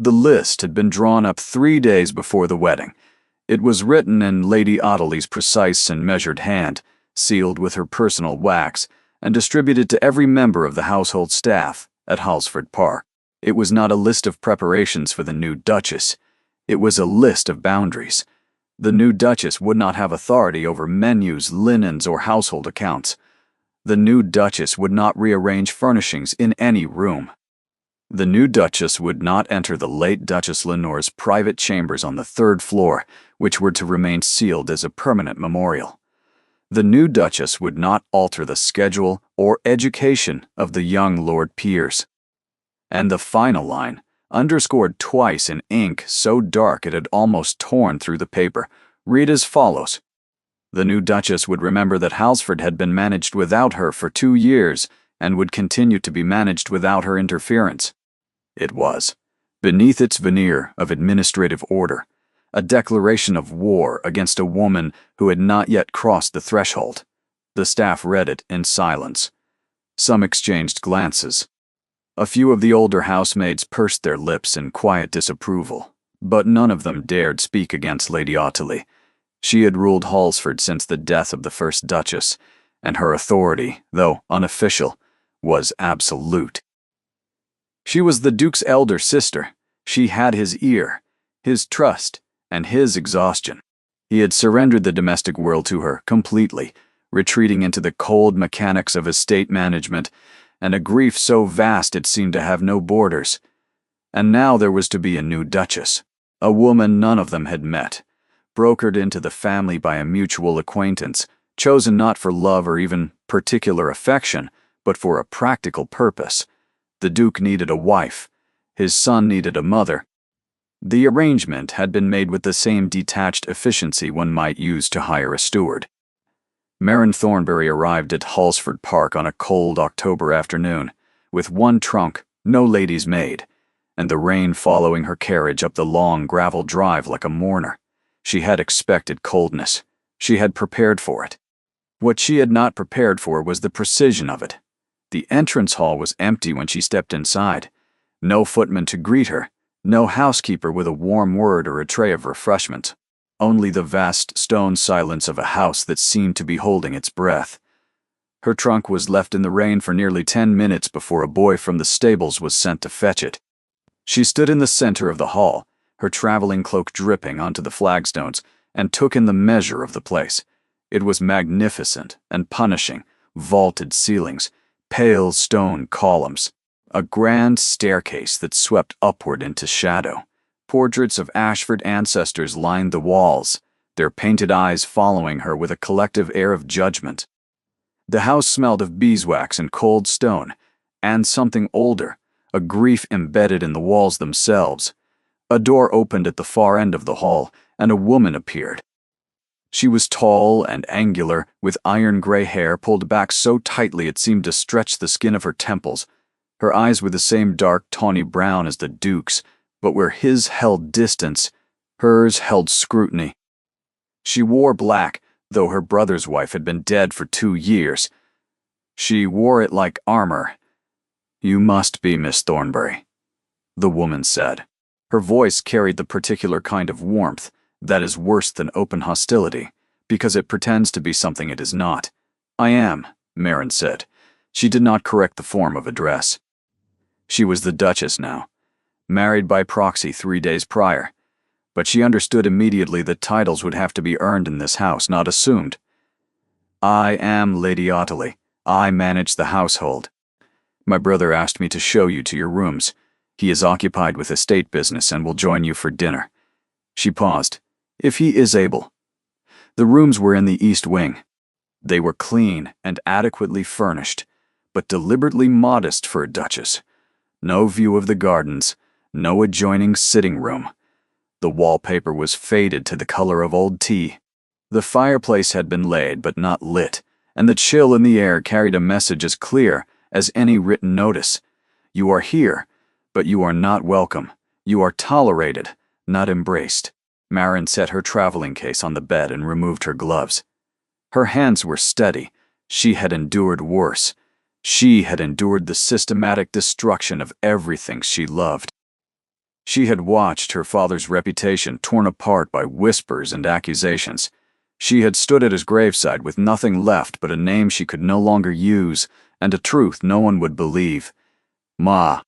The list had been drawn up 3 days before the wedding. It was written in Lady Ottily's precise and measured hand, sealed with her personal wax, and distributed to every member of the household staff at Halsford Park. It was not a list of preparations for the new Duchess. It was a list of boundaries. The new Duchess would not have authority over menus, linens, or household accounts. The new Duchess would not rearrange furnishings in any room. The new Duchess would not enter the late Duchess Lenore's private chambers on the 3rd floor, which were to remain sealed as a permanent memorial. The new Duchess would not alter the schedule or education of the young Lord Peers. And the final line, underscored twice in ink so dark it had almost torn through the paper, read as follows. The new Duchess would remember that Halsford had been managed without her for 2 years and would continue to be managed without her interference. It was, beneath its veneer of administrative order, a declaration of war against a woman who had not yet crossed the threshold. The staff read it in silence. Some exchanged glances. A few of the older housemaids pursed their lips in quiet disapproval, but none of them dared speak against Lady Ottilie. She had ruled Halsford since the death of the first Duchess, and her authority, though unofficial, was absolute. She was the Duke's elder sister. She had his ear, his trust, and his exhaustion. He had surrendered the domestic world to her completely, retreating into the cold mechanics of estate management, and a grief so vast it seemed to have no borders. And now there was to be a new Duchess, a woman none of them had met, brokered into the family by a mutual acquaintance, chosen not for love or even particular affection, but for a practical purpose. The Duke needed a wife. His son needed a mother. The arrangement had been made with the same detached efficiency one might use to hire a steward. Marin Thornbury arrived at Halsford Park on a cold October afternoon, with one trunk, no lady's maid, and the rain following her carriage up the long gravel drive like a mourner. She had expected coldness. She had prepared for it. What she had not prepared for was the precision of it. The entrance hall was empty when she stepped inside. No footman to greet her, no housekeeper with a warm word or a tray of refreshment. Only the vast stone silence of a house that seemed to be holding its breath. Her trunk was left in the rain for nearly 10 minutes before a boy from the stables was sent to fetch it. She stood in the center of the hall, her traveling cloak dripping onto the flagstones, and took in the measure of the place. It was magnificent and punishing, vaulted ceilings, pale stone columns, a grand staircase that swept upward into shadow. Portraits of Ashford ancestors lined the walls, their painted eyes following her with a collective air of judgment. The house smelled of beeswax and cold stone, and something older, a grief embedded in the walls themselves. A door opened at the far end of the hall, and a woman appeared. She was tall and angular, with iron-gray hair pulled back so tightly it seemed to stretch the skin of her temples. Her eyes were the same dark tawny brown as the Duke's, but where his held distance, hers held scrutiny. She wore black, though her brother's wife had been dead for 2 years. She wore it like armor. "You must be Miss Thornbury," the woman said. Her voice carried the particular kind of warmth that is worse than open hostility, because it pretends to be something it is not. "I am," Marin said. She did not correct the form of address. She was the Duchess now, married by proxy 3 days prior, but she understood immediately that titles would have to be earned in this house, not assumed. "I am Lady Ottilie. I manage the household. My brother asked me to show you to your rooms. He is occupied with estate business and will join you for dinner." She paused. "If he is able." The rooms were in the east wing. They were clean and adequately furnished, but deliberately modest for a Duchess. No view of the gardens, no adjoining sitting room. The wallpaper was faded to the color of old tea. The fireplace had been laid but not lit, and the chill in the air carried a message as clear as any written notice. You are here, but you are not welcome. You are tolerated, not embraced. Marin set her traveling case on the bed and removed her gloves. Her hands were steady. She had endured worse. She had endured the systematic destruction of everything she loved. She had watched her father's reputation torn apart by whispers and accusations. She had stood at his graveside with nothing left but a name she could no longer use and a truth no one would believe. Ma.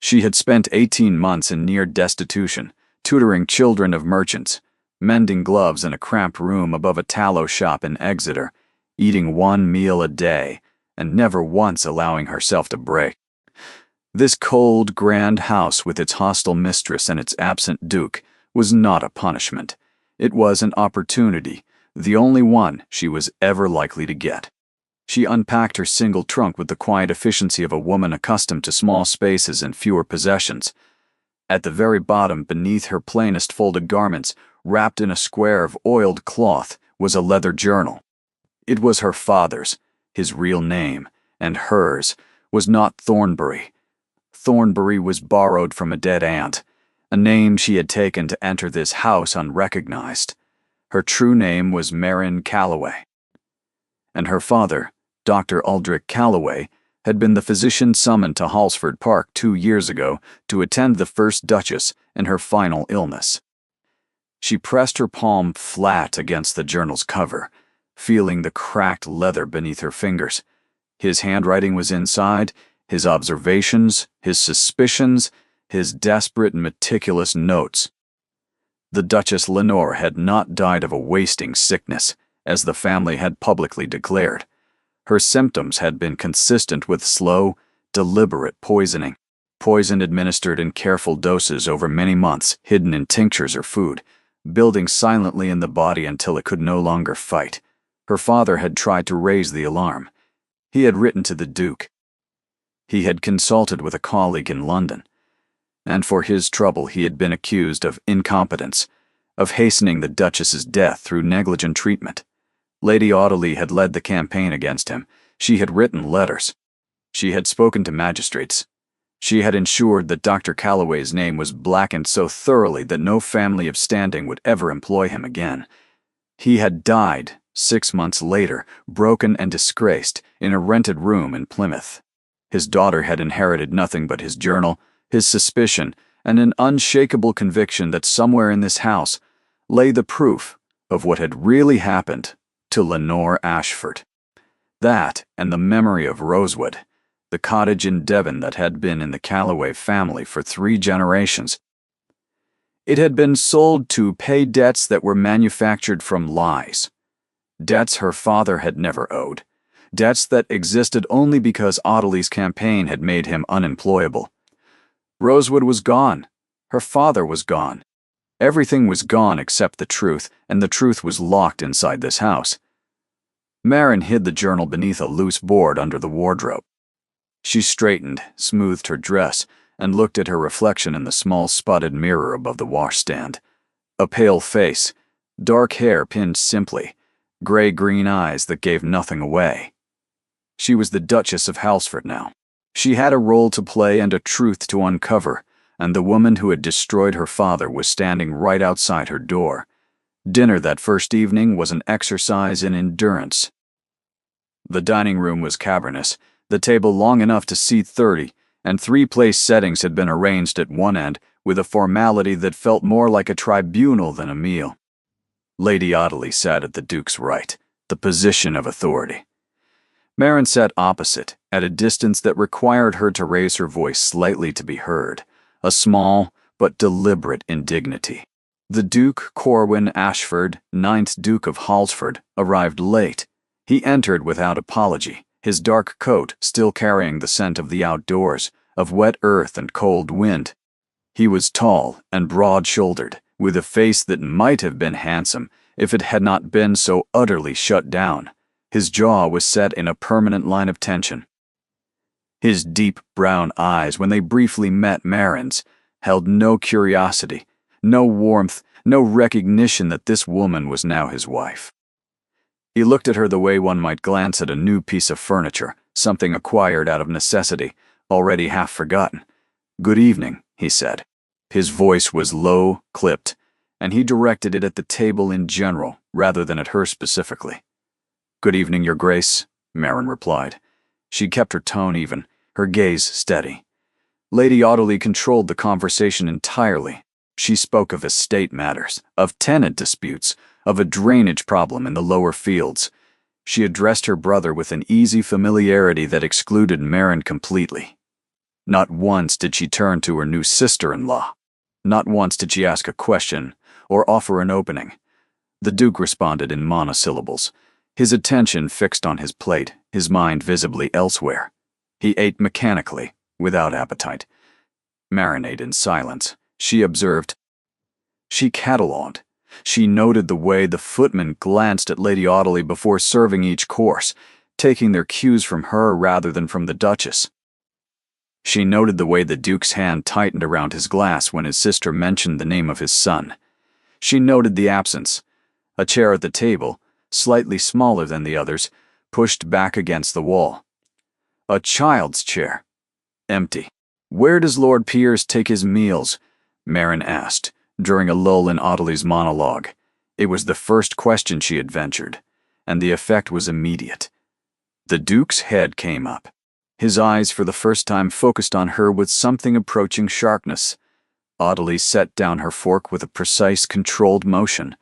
She had spent 18 months in near destitution, tutoring children of merchants, mending gloves in a cramped room above a tallow shop in Exeter, eating one meal a day, and never once allowing herself to break. This cold, grand house with its hostile mistress and its absent duke was not a punishment. It was an opportunity, the only one she was ever likely to get. She unpacked her single trunk with the quiet efficiency of a woman accustomed to small spaces and fewer possessions. At the very bottom, beneath her plainest folded garments, wrapped in a square of oiled cloth, was a leather journal. It was her father's, his real name, and hers was not Thornbury. Thornbury was borrowed from a dead aunt, a name she had taken to enter this house unrecognized. Her true name was Marin Calloway. And her father, Dr. Aldrich Calloway, had been the physician summoned to Halsford Park 2 years ago to attend the first Duchess in her final illness. She pressed her palm flat against the journal's cover, feeling the cracked leather beneath her fingers. His handwriting was inside, his observations, his suspicions, his desperate and meticulous notes. The Duchess Lenore had not died of a wasting sickness, as the family had publicly declared. Her symptoms had been consistent with slow, deliberate poisoning, poison administered in careful doses over many months, hidden in tinctures or food, building silently in the body until it could no longer fight. Her father had tried to raise the alarm. He had written to the Duke. He had consulted with a colleague in London, and for his trouble he had been accused of incompetence, of hastening the Duchess's death through negligent treatment. Lady Audley had led the campaign against him. She had written letters. She had spoken to magistrates. She had ensured that Dr. Calloway's name was blackened so thoroughly that no family of standing would ever employ him again. He had died 6 months later, broken and disgraced, in a rented room in Plymouth. His daughter had inherited nothing but his journal, his suspicion, and an unshakable conviction that somewhere in this house lay the proof of what had really happened to Lenore Ashford. That, and the memory of Rosewood, the cottage in Devon that had been in the Calloway family for 3 generations. It had been sold to pay debts that were manufactured from lies. Debts her father had never owed. Debts that existed only because Audley's campaign had made him unemployable. Rosewood was gone. Her father was gone. Everything was gone except the truth, and the truth was locked inside this house. Marin hid the journal beneath a loose board under the wardrobe. She straightened, smoothed her dress, and looked at her reflection in the small spotted mirror above the washstand. A pale face, dark hair pinned simply, gray-green eyes that gave nothing away. She was the Duchess of Halsford now. She had a role to play and a truth to uncover, and the woman who had destroyed her father was standing right outside her door. Dinner that first evening was an exercise in endurance. The dining room was cavernous, the table long enough to seat 30, and 3 place settings had been arranged at one end with a formality that felt more like a tribunal than a meal. Lady Audley sat at the Duke's right, the position of authority. Marin sat opposite, at a distance that required her to raise her voice slightly to be heard, a small but deliberate indignity. The Duke Corwin Ashford, 9th Duke of Halsford, arrived late. He entered without apology, his dark coat still carrying the scent of the outdoors, of wet earth and cold wind. He was tall and broad-shouldered, with a face that might have been handsome if it had not been so utterly shut down. His jaw was set in a permanent line of tension. His deep brown eyes, when they briefly met Marin's, held no curiosity, no warmth, no recognition that this woman was now his wife. He looked at her the way one might glance at a new piece of furniture, something acquired out of necessity, already half forgotten. "Good evening," he said. His voice was low, clipped, and he directed it at the table in general, rather than at her specifically. "Good evening, Your Grace," Marin replied. She kept her tone even, her gaze steady. Lady Audley controlled the conversation entirely. She spoke of estate matters, of tenant disputes, of a drainage problem in the lower fields. She addressed her brother with an easy familiarity that excluded Marin completely. Not once did she turn to her new sister-in-law. Not once did she ask a question or offer an opening. The Duke responded in monosyllables, his attention fixed on his plate, his mind visibly elsewhere. He ate mechanically, without appetite. Marin ate in silence. She observed. She catalogued. She noted the way the footmen glanced at Lady Audley before serving each course, taking their cues from her rather than from the Duchess. She noted the way the Duke's hand tightened around his glass when his sister mentioned the name of his son. She noted the absence. A chair at the table, slightly smaller than the others, pushed back against the wall. A child's chair. Empty. "Where does Lord Piers take his meals?" Marin asked, during a lull in Audley's monologue. It was the first question she had ventured, and the effect was immediate. The Duke's head came up. His eyes for the first time focused on her with something approaching sharpness. Audley set down her fork with a precise, controlled motion.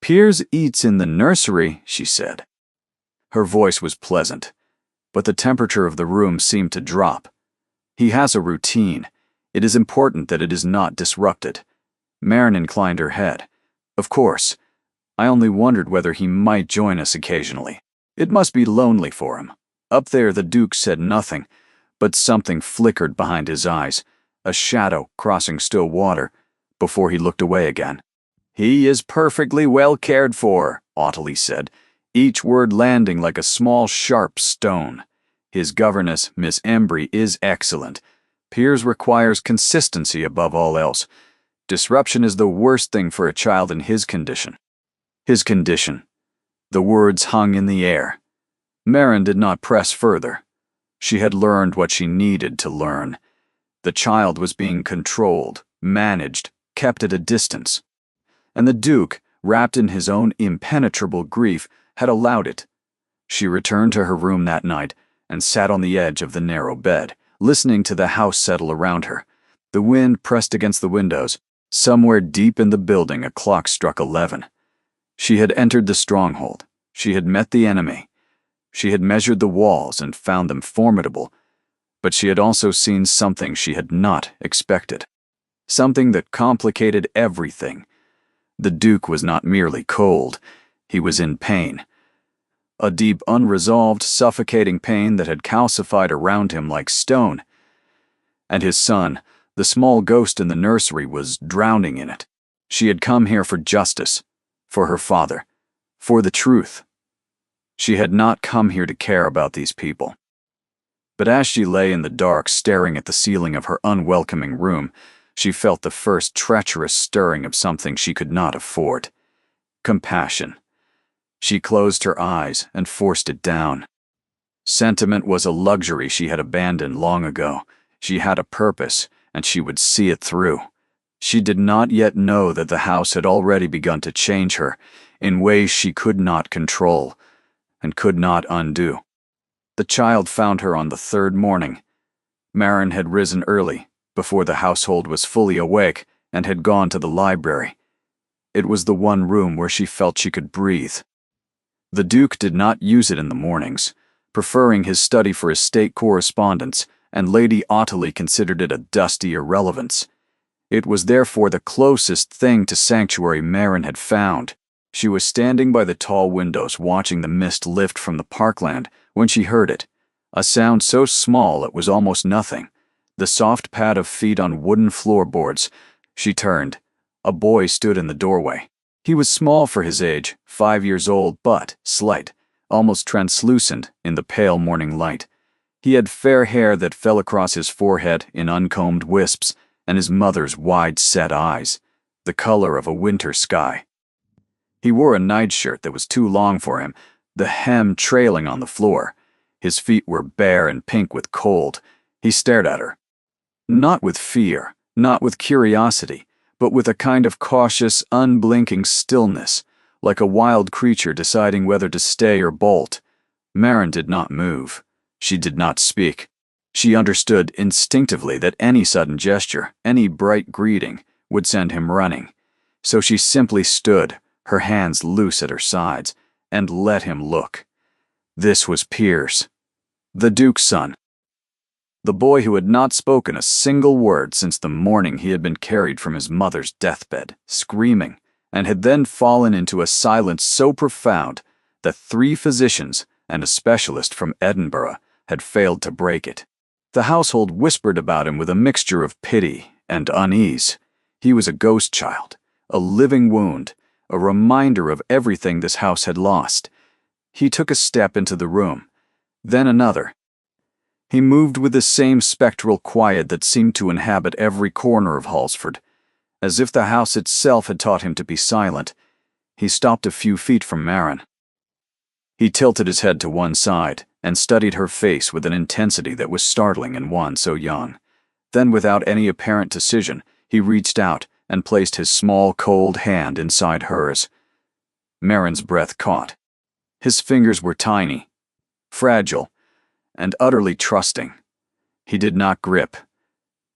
"Piers eats in the nursery," she said. Her voice was pleasant, but the temperature of the room seemed to drop. "He has a routine. It is important that it is not disrupted." Marin inclined her head. "Of course. I only wondered whether he might join us occasionally. It must be lonely for him." Up there the Duke said nothing, but something flickered behind his eyes, a shadow crossing still water, before he looked away again. "He is perfectly well cared for," Audley said, each word landing like a small, sharp stone. "His governess, Miss Embry, is excellent. Piers requires consistency above all else. Disruption is the worst thing for a child in his condition." His condition. The words hung in the air. Marin did not press further. She had learned what she needed to learn. The child was being controlled, managed, kept at a distance. And the Duke, wrapped in his own impenetrable grief, had allowed it. She returned to her room that night and sat on the edge of the narrow bed, listening to the house settle around her. The wind pressed against the windows. Somewhere deep in the building, a clock struck 11. She had entered the stronghold. She had met the enemy. She had measured the walls and found them formidable, but she had also seen something she had not expected. Something that complicated everything. The Duke was not merely cold, he was in pain. A deep, unresolved, suffocating pain that had calcified around him like stone. And his son, the small ghost in the nursery, was drowning in it. She had come here for justice, for her father, for the truth. She had not come here to care about these people. But as she lay in the dark staring at the ceiling of her unwelcoming room, she felt the first treacherous stirring of something she could not afford. Compassion. She closed her eyes and forced it down. Sentiment was a luxury she had abandoned long ago. She had a purpose, and she would see it through. She did not yet know that the house had already begun to change her in ways she could not control and could not undo. The child found her on the third morning. Marin had risen early, before the household was fully awake, and had gone to the library. It was the one room where she felt she could breathe. The Duke did not use it in the mornings, preferring his study for his state correspondence, and Lady Audley considered it a dusty irrelevance. It was therefore the closest thing to sanctuary Marin had found. She was standing by the tall windows watching the mist lift from the parkland when she heard it, a sound so small it was almost nothing, the soft pad of feet on wooden floorboards. She turned. A boy stood in the doorway. He was small for his age, 5 years old, but slight, almost translucent in the pale morning light. He had fair hair that fell across his forehead in uncombed wisps, and his mother's wide-set eyes, the color of a winter sky. He wore a nightshirt that was too long for him, the hem trailing on the floor. His feet were bare and pink with cold. He stared at her. Not with fear, not with curiosity, but with a kind of cautious, unblinking stillness, like a wild creature deciding whether to stay or bolt. Marin did not move. She did not speak. She understood instinctively that any sudden gesture, any bright greeting, would send him running. So she simply stood, her hands loose at her sides, and let him look. This was Piers, the Duke's son. The boy who had not spoken a single word since the morning he had been carried from his mother's deathbed, screaming, and had then fallen into a silence so profound that 3 physicians and a specialist from Edinburgh had failed to break it. The household whispered about him with a mixture of pity and unease. He was a ghost child, a living wound, a reminder of everything this house had lost. He took a step into the room, then another. He moved with the same spectral quiet that seemed to inhabit every corner of Halsford. As if the house itself had taught him to be silent, he stopped a few feet from Maren. He tilted his head to one side and studied her face with an intensity that was startling in one so young. Then, without any apparent decision, he reached out and placed his small, cold hand inside hers. Maren's breath caught. His fingers were tiny, fragile, and utterly trusting. He did not grip.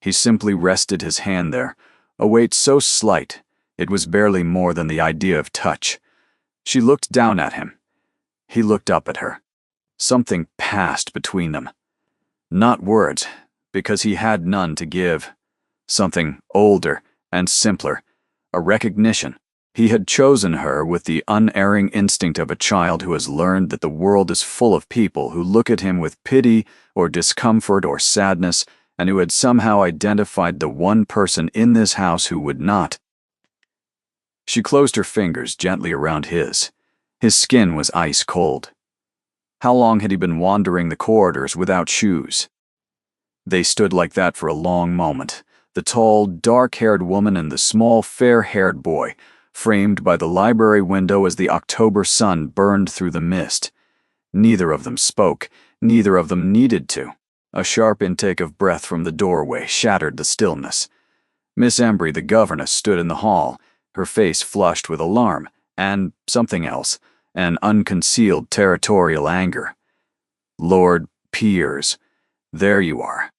He simply rested his hand there, a weight so slight it was barely more than the idea of touch. She looked down at him. He looked up at her. Something passed between them. Not words, because he had none to give. Something older and simpler, a recognition. He had chosen her with the unerring instinct of a child who has learned that the world is full of people who look at him with pity or discomfort or sadness, and who had somehow identified the one person in this house who would not. She closed her fingers gently around his. His skin was ice cold. How long had he been wandering the corridors without shoes? They stood like that for a long moment, the tall, dark-haired woman and the small, fair-haired boy, framed by the library window as the October sun burned through the mist. Neither of them spoke, neither of them needed to. A sharp intake of breath from the doorway shattered the stillness. Miss Embry, the governess, stood in the hall, her face flushed with alarm, and something else, an unconcealed territorial anger. "Lord Piers, there you are.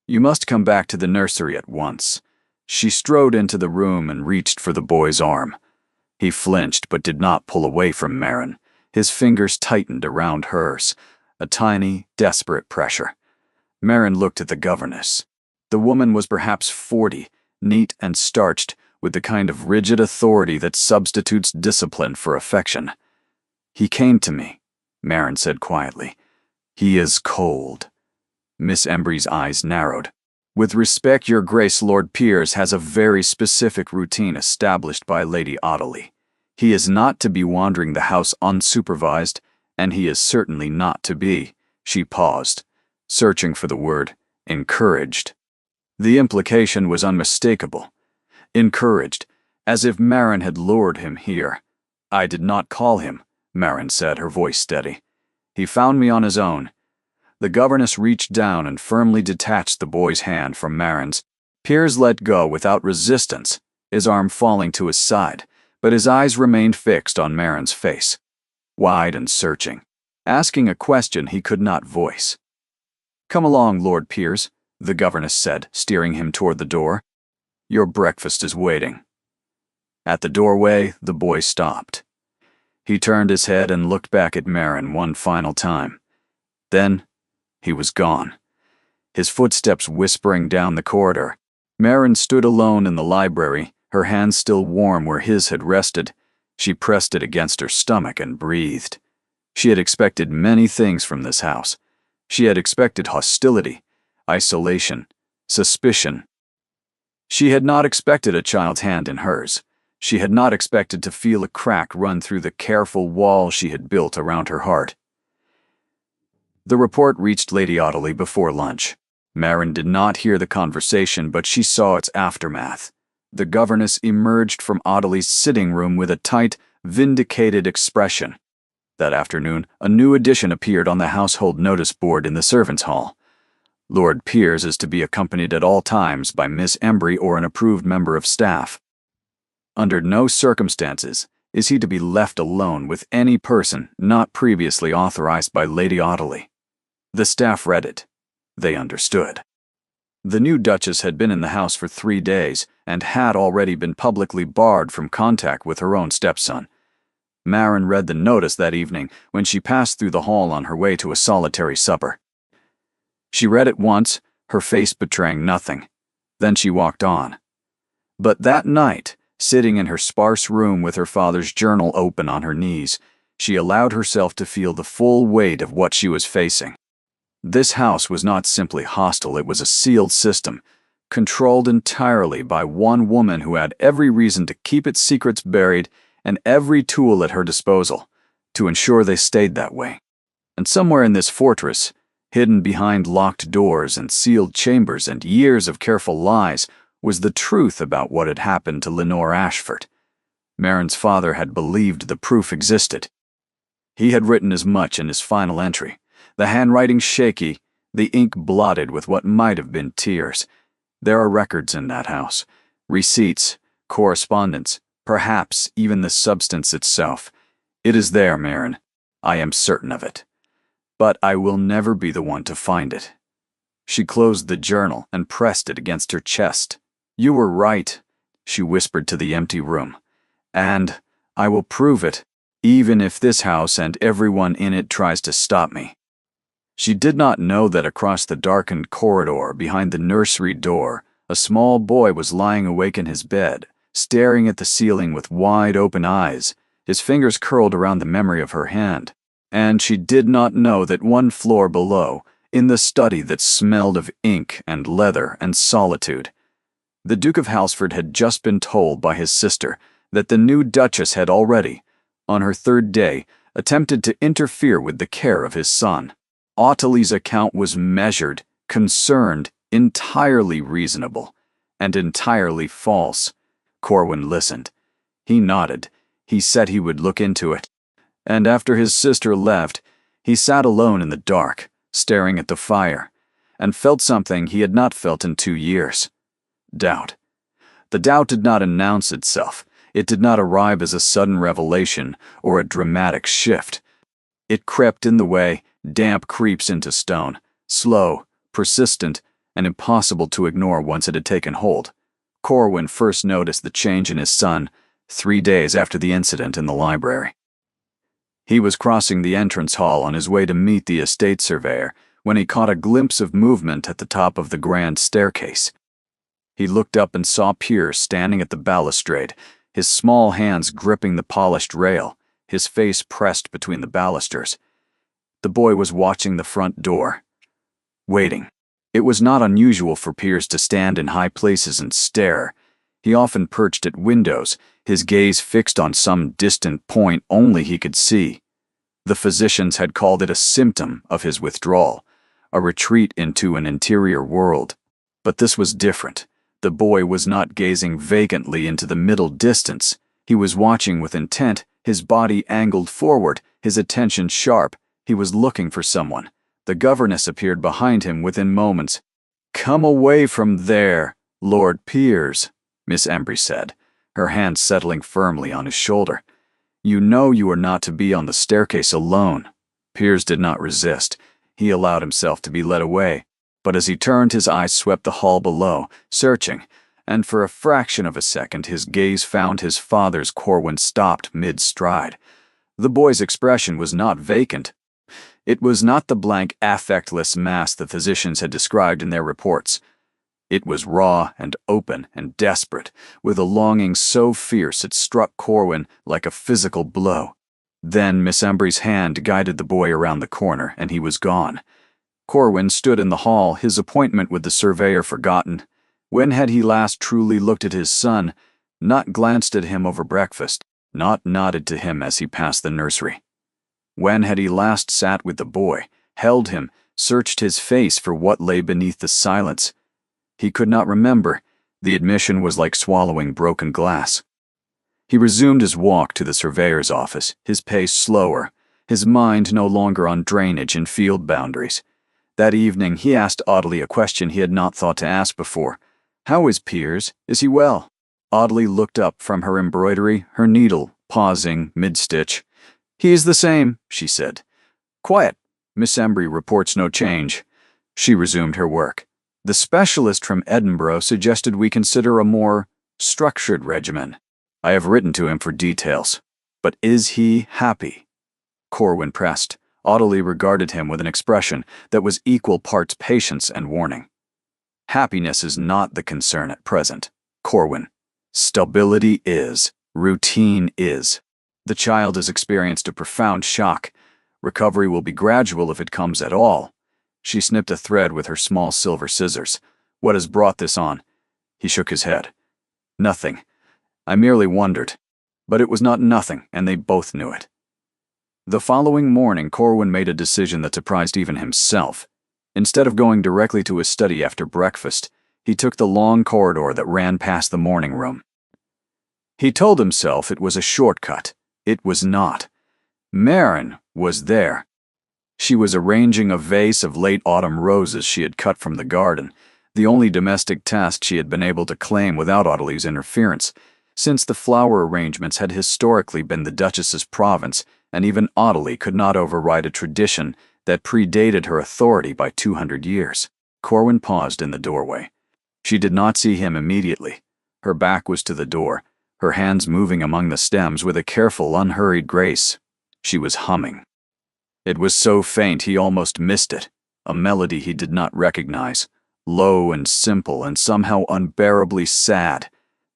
You must come back to the nursery at once." She strode into the room and reached for the boy's arm. He flinched but did not pull away from Maren. His fingers tightened around hers, a tiny, desperate pressure. Maren looked at the governess. The woman was perhaps 40, neat and starched, with the kind of rigid authority that substitutes discipline for affection. "He came to me," Maren said quietly. "He is cold." Miss Embry's eyes narrowed. "With respect, Your Grace, Lord Piers has a very specific routine established by Lady Audley. He is not to be wandering the house unsupervised, and he is certainly not to be." She paused, searching for the word, encouraged. The implication was unmistakable. Encouraged, as if Maren had lured him here. "I did not call him," Maren said, her voice steady. "He found me on his own." The governess reached down and firmly detached the boy's hand from Maren's. Piers let go without resistance, his arm falling to his side, but his eyes remained fixed on Maren's face, wide and searching, asking a question he could not voice. "Come along, Lord Piers," the governess said, steering him toward the door. "Your breakfast is waiting." At the doorway, the boy stopped. He turned his head and looked back at Maren one final time. Then he was gone, his footsteps whispering down the corridor. Maren stood alone in the library, her hand still warm where his had rested. She pressed it against her stomach and breathed. She had expected many things from this house. She had expected hostility, isolation, suspicion. She had not expected a child's hand in hers. She had not expected to feel a crack run through the careful wall she had built around her heart. The report reached Lady Audley before lunch. Maren did not hear the conversation, but she saw its aftermath. The governess emerged from Audley's sitting room with a tight, vindicated expression. That afternoon, a new addition appeared on the household notice board in the servants' hall. Lord Piers is to be accompanied at all times by Miss Embry or an approved member of staff. Under no circumstances is he to be left alone with any person not previously authorized by Lady Audley. The staff read it. They understood. The new Duchess had been in the house for 3 days and had already been publicly barred from contact with her own stepson. Marin read the notice that evening when she passed through the hall on her way to a solitary supper. She read it once, her face betraying nothing. Then she walked on. But that night, sitting in her sparse room with her father's journal open on her knees, she allowed herself to feel the full weight of what she was facing. This house was not simply hostile, it was a sealed system, controlled entirely by one woman who had every reason to keep its secrets buried and every tool at her disposal to ensure they stayed that way. And somewhere in this fortress, hidden behind locked doors and sealed chambers and years of careful lies, was the truth about what had happened to Lenore Ashford. Marin's father had believed the proof existed. He had written as much in his final entry, the handwriting shaky, the ink blotted with what might have been tears. There are records in that house, receipts, correspondence, perhaps even the substance itself. It is there, Marin. I am certain of it. But I will never be the one to find it. She closed the journal and pressed it against her chest. You were right, she whispered to the empty room. And I will prove it, even if this house and everyone in it tries to stop me. She did not know that across the darkened corridor behind the nursery door, a small boy was lying awake in his bed, staring at the ceiling with wide-open eyes, his fingers curled around the memory of her hand. And she did not know that 1 floor below, in the study that smelled of ink and leather and solitude, the Duke of Halsford had just been told by his sister that the new Duchess had already, on her 3rd day, attempted to interfere with the care of his son. Ottilie's account was measured, concerned, entirely reasonable, and entirely false. Corwin listened. He nodded. He said he would look into it. And after his sister left, he sat alone in the dark, staring at the fire, and felt something he had not felt in 2 years. Doubt. The doubt did not announce itself. It did not arrive as a sudden revelation or a dramatic shift. It crept in the way damp creeps into stone, slow, persistent, and impossible to ignore once it had taken hold. Corwin first noticed the change in his son 3 days after the incident in the library. He was crossing the entrance hall on his way to meet the estate surveyor when he caught a glimpse of movement at the top of the grand staircase. He looked up and saw Piers standing at the balustrade, his small hands gripping the polished rail, his face pressed between the balusters. The boy was watching the front door, waiting. It was not unusual for Piers to stand in high places and stare. He often perched at windows, his gaze fixed on some distant point only he could see. The physicians had called it a symptom of his withdrawal, a retreat into an interior world. But this was different. The boy was not gazing vacantly into the middle distance. He was watching with intent, his body angled forward, his attention sharp. He was looking for someone. The governess appeared behind him within moments. "Come away from there, Lord Piers," Miss Embry said, her hand settling firmly on his shoulder. "You know you are not to be on the staircase alone." Piers did not resist. He allowed himself to be led away. But as he turned, his eyes swept the hall below, searching, and for a fraction of a second his gaze found his father's. Corwin stopped mid-stride. The boy's expression was not vacant. It was not the blank, affectless mass the physicians had described in their reports. It was raw and open and desperate, with a longing so fierce it struck Corwin like a physical blow. Then Miss Embry's hand guided the boy around the corner, and he was gone. Corwin stood in the hall, his appointment with the surveyor forgotten. When had he last truly looked at his son, not glanced at him over breakfast, not nodded to him as he passed the nursery? When had he last sat with the boy, held him, searched his face for what lay beneath the silence? He could not remember. The admission was like swallowing broken glass. He resumed his walk to the surveyor's office, his pace slower, his mind no longer on drainage and field boundaries. That evening he asked Ottilie a question he had not thought to ask before. "How is Piers? Is he well?" Ottilie looked up from her embroidery, her needle pausing mid-stitch. "He is the same," she said. "Quiet. Miss Embry reports no change." She resumed her work. The specialist from Edinburgh suggested we consider a more structured regimen. I have written to him for details. But is he happy? Corwin pressed. Audley regarded him with an expression that was equal parts patience and warning. Happiness is not the concern at present, Corwin. Stability is. Routine is. The child has experienced a profound shock. Recovery will be gradual if it comes at all. She snipped a thread with her small silver scissors. What has brought this on? He shook his head. Nothing. I merely wondered. But it was not nothing, and they both knew it. The following morning, Corwin made a decision that surprised even himself. Instead of going directly to his study after breakfast, he took the long corridor that ran past the morning room. He told himself it was a shortcut. It was not. Maren was there. She was arranging a vase of late autumn roses she had cut from the garden, the only domestic task she had been able to claim without Audley's interference, since the flower arrangements had historically been the Duchess's province, and even Audley could not override a tradition that predated her authority by 200 years. Corwin paused in the doorway. She did not see him immediately. Her back was to the door, her hands moving among the stems with a careful, unhurried grace. She was humming. It was so faint he almost missed it, a melody he did not recognize, low and simple and somehow unbearably sad.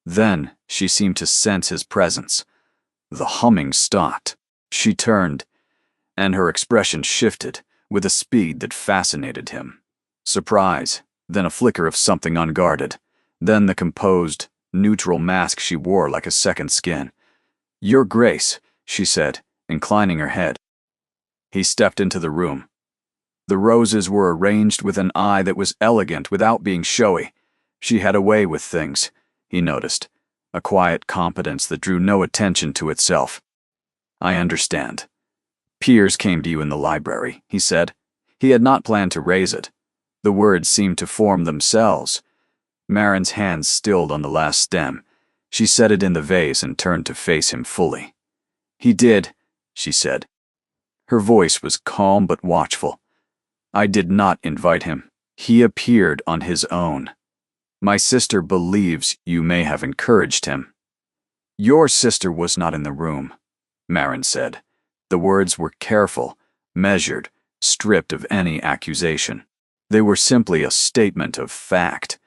Then she seemed to sense his presence. The humming stopped. She turned, and her expression shifted with a speed that fascinated him. Surprise, then a flicker of something unguarded, then the composed, neutral mask she wore like a second skin. "Your Grace," she said, inclining her head. He stepped into the room. The roses were arranged with an eye that was elegant without being showy. She had a way with things, he noticed, a quiet competence that drew no attention to itself. "I understand. Piers came to you in the library," he said. He had not planned to raise it. The words seemed to form themselves. Maren's hands stilled on the last stem. She set it in the vase and turned to face him fully. "He did," she said. Her voice was calm but watchful. "I did not invite him. He appeared on his own. My sister believes you may have encouraged him." "Your sister was not in the room," Maren said. The words were careful, measured, stripped of any accusation. They were simply a statement of fact.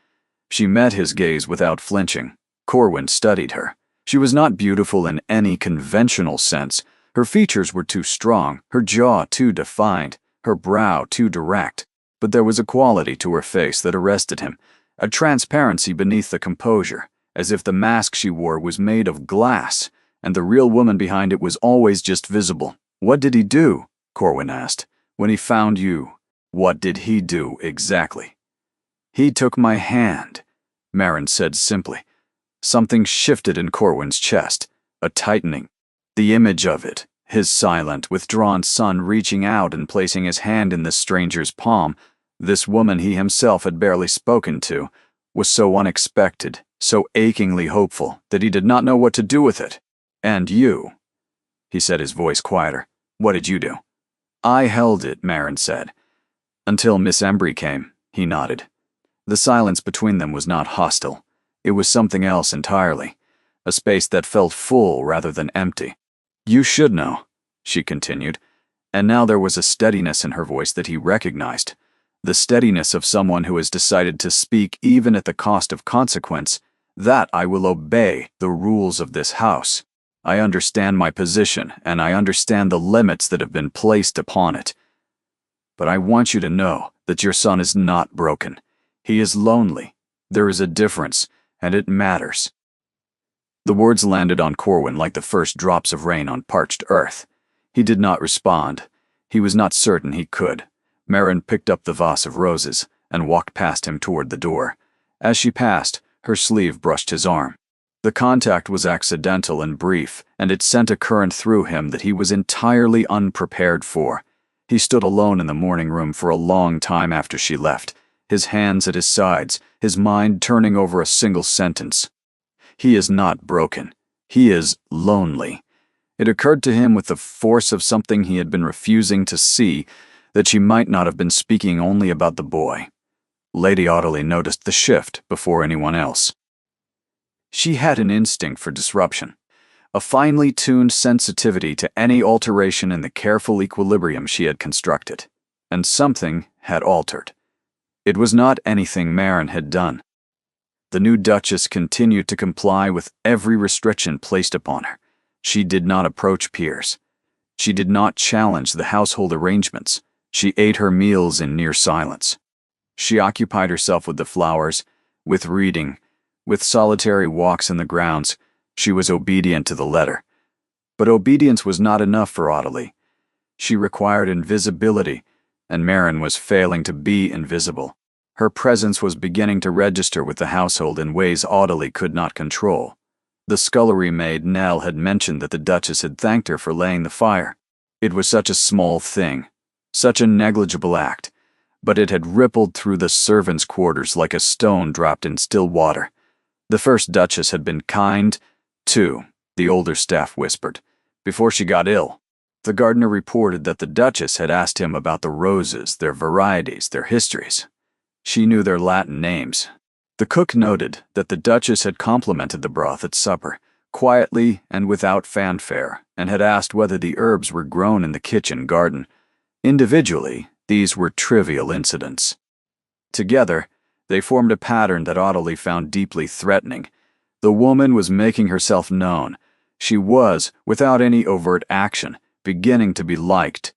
She met his gaze without flinching. Corwin studied her. She was not beautiful in any conventional sense. Her features were too strong, her jaw too defined, her brow too direct. But there was a quality to her face that arrested him, a transparency beneath the composure, as if the mask she wore was made of glass, and the real woman behind it was always just visible. "What did he do?" Corwin asked. "When he found you, what did he do exactly?" "He took my hand," Maren said simply. Something shifted in Corwin's chest, a tightening. The image of it, his silent, withdrawn son reaching out and placing his hand in this stranger's palm, this woman he himself had barely spoken to, was so unexpected, so achingly hopeful, that he did not know what to do with it. "And you?" he said, his voice quieter. "What did you do?" "I held it," Maren said. "Until Miss Embry came," he nodded. The silence between them was not hostile. It was something else entirely, a space that felt full rather than empty. "You should know," she continued, and now there was a steadiness in her voice that he recognized, the steadiness of someone who has decided to speak even at the cost of consequence, "that I will obey the rules of this house. I understand my position, and I understand the limits that have been placed upon it. But I want you to know that your son is not broken. He is lonely. There is a difference, and it matters." The words landed on Corwin like the first drops of rain on parched earth. He did not respond. He was not certain he could. Maren picked up the vase of roses and walked past him toward the door. As she passed, her sleeve brushed his arm. The contact was accidental and brief, and it sent a current through him that he was entirely unprepared for. He stood alone in the morning room for a long time after she left, his hands at his sides, his mind turning over a single sentence. He is not broken. He is lonely. It occurred to him with the force of something he had been refusing to see that she might not have been speaking only about the boy. Lady Audley noticed the shift before anyone else. She had an instinct for disruption, a finely tuned sensitivity to any alteration in the careful equilibrium she had constructed. And something had altered. It was not anything Marin had done. The new Duchess continued to comply with every restriction placed upon her. She did not approach peers. She did not challenge the household arrangements. She ate her meals in near silence. She occupied herself with the flowers, with reading, with solitary walks in the grounds. She was obedient to the letter. But obedience was not enough for Audley. She required invisibility, and Marin was failing to be invisible. Her presence was beginning to register with the household in ways Audley could not control. The scullery maid Nell had mentioned that the Duchess had thanked her for laying the fire. It was such a small thing, such a negligible act, but it had rippled through the servants' quarters like a stone dropped in still water. The first Duchess had been kind, too, the older staff whispered, before she got ill. The gardener reported that the Duchess had asked him about the roses, their varieties, their histories. She knew their Latin names. The cook noted that the Duchess had complimented the broth at supper, quietly and without fanfare, and had asked whether the herbs were grown in the kitchen garden. Individually, these were trivial incidents. Together, they formed a pattern that Audley found deeply threatening. The woman was making herself known. She was, without any overt action, beginning to be liked.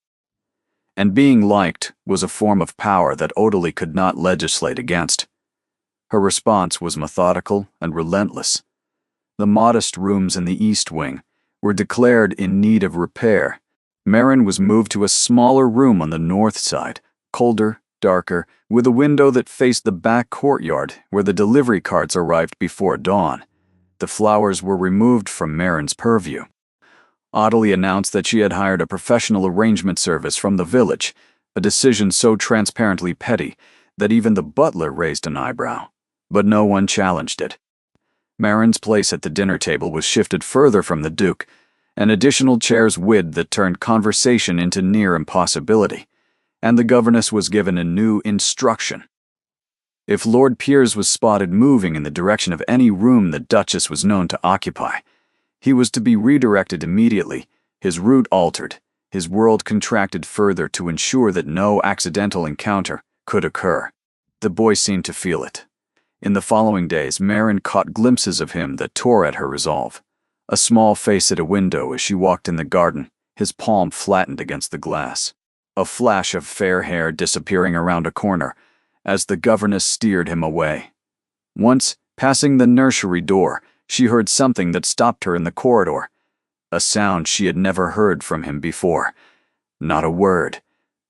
And being liked was a form of power that Audley could not legislate against. Her response was methodical and relentless. The modest rooms in the East Wing were declared in need of repair. Marin was moved to a smaller room on the north side, colder, darker, with a window that faced the back courtyard where the delivery carts arrived before dawn. The flowers were removed from Marin's purview. Audley announced that she had hired a professional arrangement service from the village, a decision so transparently petty that even the butler raised an eyebrow. But no one challenged it. Marin's place at the dinner table was shifted further from the Duke, an additional chair's width that turned conversation into near impossibility, and the governess was given a new instruction. If Lord Piers was spotted moving in the direction of any room the Duchess was known to occupy, he was to be redirected immediately, his route altered, his world contracted further to ensure that no accidental encounter could occur. The boy seemed to feel it. In the following days, Marin caught glimpses of him that tore at her resolve. A small face at a window as she walked in the garden, his palm flattened against the glass. A flash of fair hair disappearing around a corner as the governess steered him away. Once, passing the nursery door, she heard something that stopped her in the corridor. A sound she had never heard from him before. Not a word.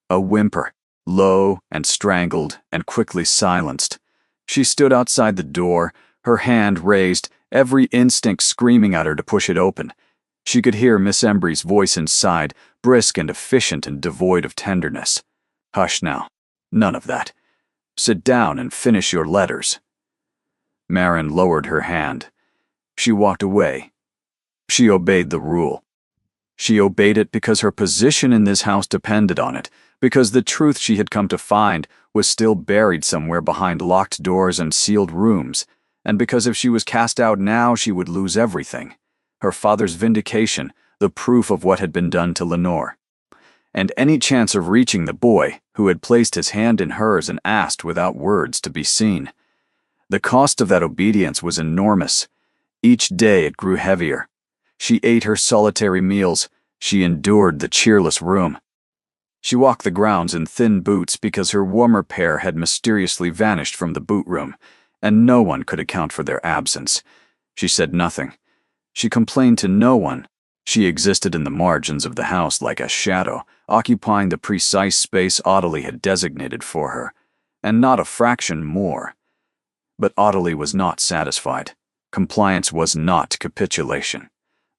A whimper, low and strangled and quickly silenced. She stood outside the door, her hand raised, every instinct screaming at her to push it open. She could hear Miss Embry's voice inside, brisk and efficient and devoid of tenderness. "Hush now. None of that. Sit down and finish your letters." Marin lowered her hand. She walked away. She obeyed the rule. She obeyed it because her position in this house depended on it, because the truth she had come to find was still buried somewhere behind locked doors and sealed rooms, and because if she was cast out now, she would lose everything. Her father's vindication, the proof of what had been done to Lenore, and any chance of reaching the boy who had placed his hand in hers and asked without words to be seen. The cost of that obedience was enormous. Each day it grew heavier. She ate her solitary meals. She endured the cheerless room. She walked the grounds in thin boots because her warmer pair had mysteriously vanished from the boot room, and no one could account for their absence. She said nothing. She complained to no one. She existed in the margins of the house like a shadow, occupying the precise space Audley had designated for her, and not a fraction more. But Audley was not satisfied. Compliance was not capitulation.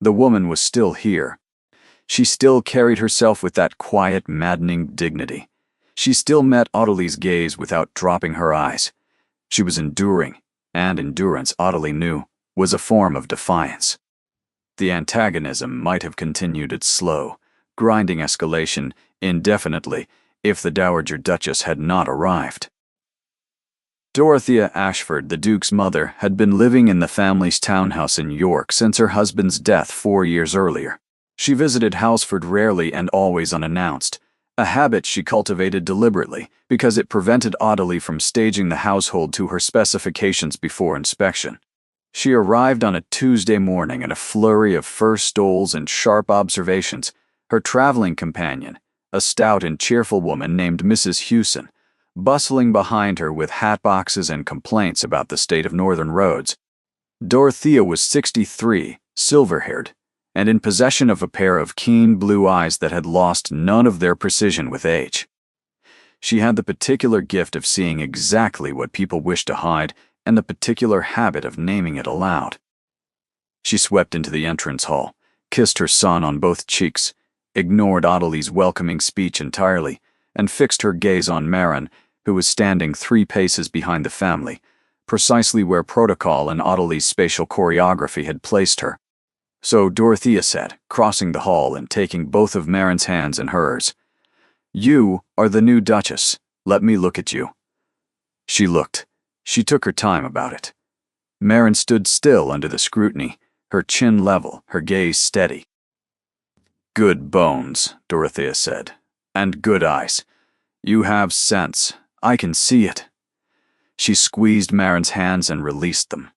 The woman was still here. She still carried herself with that quiet, maddening dignity. She still met Audley's gaze without dropping her eyes. She was enduring, and endurance, Audley knew, was a form of defiance. The antagonism might have continued its slow, grinding escalation indefinitely if the Dowager Duchess had not arrived. Dorothea Ashford, the Duke's mother, had been living in the family's townhouse in York since her husband's death 4 years earlier. She visited Houseford rarely and always unannounced, a habit she cultivated deliberately because it prevented Audley from staging the household to her specifications before inspection. She arrived on a Tuesday morning in a flurry of fur stoles and sharp observations. Her traveling companion, a stout and cheerful woman named Mrs. Hewson, bustling behind her with hat boxes and complaints about the state of northern roads. Dorothea was 63, silver-haired, and in possession of a pair of keen blue eyes that had lost none of their precision with age. She had the particular gift of seeing exactly what people wished to hide and the particular habit of naming it aloud. She swept into the entrance hall, kissed her son on both cheeks, ignored Audley's welcoming speech entirely, and fixed her gaze on Marin, who was standing 3 paces behind the family, precisely where protocol and Audley's spatial choreography had placed her. So Dorothea said, crossing the hall and taking both of Marin's hands in hers, "You are the new Duchess. Let me look at you." She looked. She took her time about it. Marin stood still under the scrutiny, her chin level, her gaze steady. "Good bones," Dorothea said, "and good eyes. You have sense. I can see it." She squeezed Marin's hands and released them.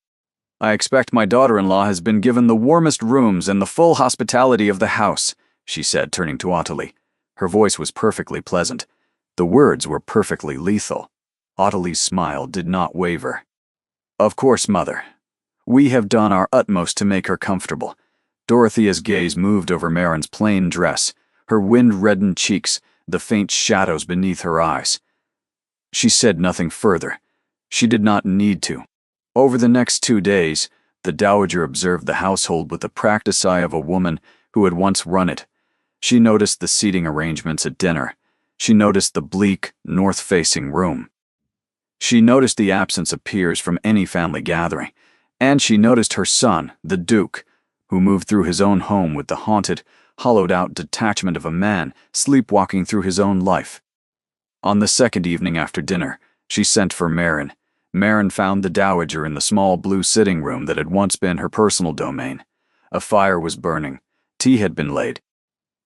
"I expect my daughter-in-law has been given the warmest rooms and the full hospitality of the house," she said, turning to Audley. Her voice was perfectly pleasant. The words were perfectly lethal. Audley's smile did not waver. "Of course, Mother. We have done our utmost to make her comfortable." Dorothea's gaze moved over Marin's plain dress, her wind-reddened cheeks, the faint shadows beneath her eyes. She said nothing further. She did not need to. Over the next 2 days, the Dowager observed the household with the practiced eye of a woman who had once run it. She noticed the seating arrangements at dinner. She noticed the bleak, north-facing room. She noticed the absence of peers from any family gathering, and she noticed her son, the Duke, who moved through his own home with the haunted, hollowed-out detachment of a man sleepwalking through his own life. On the second evening after dinner, she sent for Marin. Marin found the Dowager in the small blue sitting room that had once been her personal domain. A fire was burning. Tea had been laid.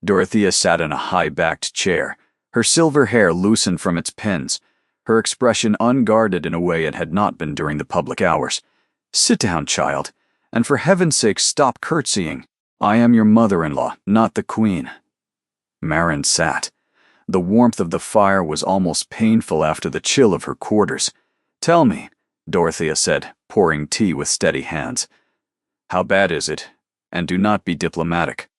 Dorothea sat in a high-backed chair, her silver hair loosened from its pins, her expression unguarded in a way it had not been during the public hours. "Sit down, child, and for heaven's sake stop curtsying. I am your mother-in-law, not the Queen." Marin sat. The warmth of the fire was almost painful after the chill of her quarters. "Tell me," Dorothea said, pouring tea with steady hands. "How bad is it? And do not be diplomatic."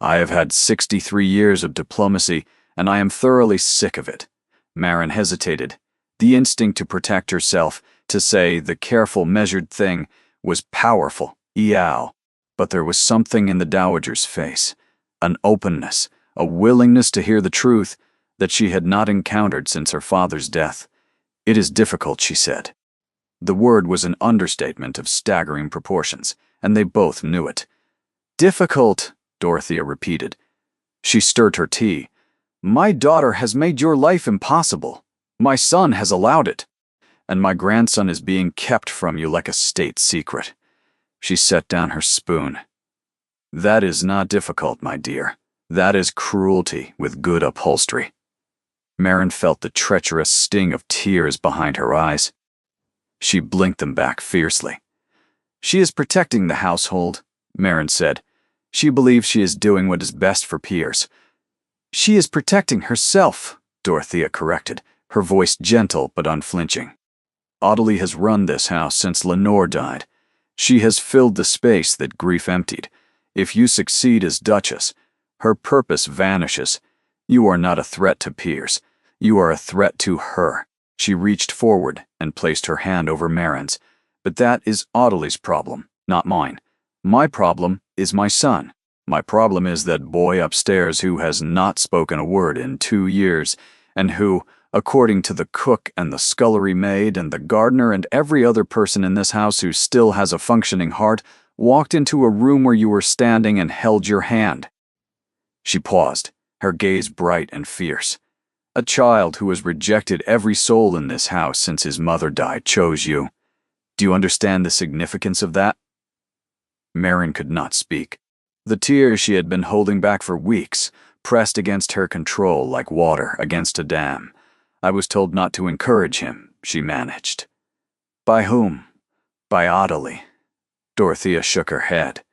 "I have had 63 years of diplomacy, and I am thoroughly sick of it." Marin hesitated. The instinct to protect herself, to say the careful, measured thing, was powerful, but there was something in the Dowager's face, an openness, a willingness to hear the truth that she had not encountered since her father's death. "It is difficult," she said. The word was an understatement of staggering proportions, and they both knew it. "Difficult," Dorothea repeated. She stirred her tea. "My daughter has made your life impossible. My son has allowed it. And my grandson is being kept from you like a state secret." She set down her spoon. "That is not difficult, my dear. That is cruelty with good upholstery." Marin felt the treacherous sting of tears behind her eyes. She blinked them back fiercely. "She is protecting the household," Marin said. "She believes she is doing what is best for Piers." "She is protecting herself," Dorothea corrected, her voice gentle but unflinching. "Audley has run this house since Lenore died. She has filled the space that grief emptied. If you succeed as Duchess, her purpose vanishes. You are not a threat to Piers. You are a threat to her." She reached forward and placed her hand over Marin's. "But that is Audley's problem, not mine. My problem is my son. My problem is that boy upstairs who has not spoken a word in 2 years, and who, according to the cook and the scullery maid and the gardener and every other person in this house who still has a functioning heart, walked into a room where you were standing and held your hand." She paused, her gaze bright and fierce. A child who has rejected every soul in this house since his mother died chose you. Do you understand the significance of that?" Marin could not speak. The tears she had been holding back for weeks pressed against her control like water against a dam. "I was told not to encourage him," she managed. "By whom?" "By Adelie." Dorothea shook her head.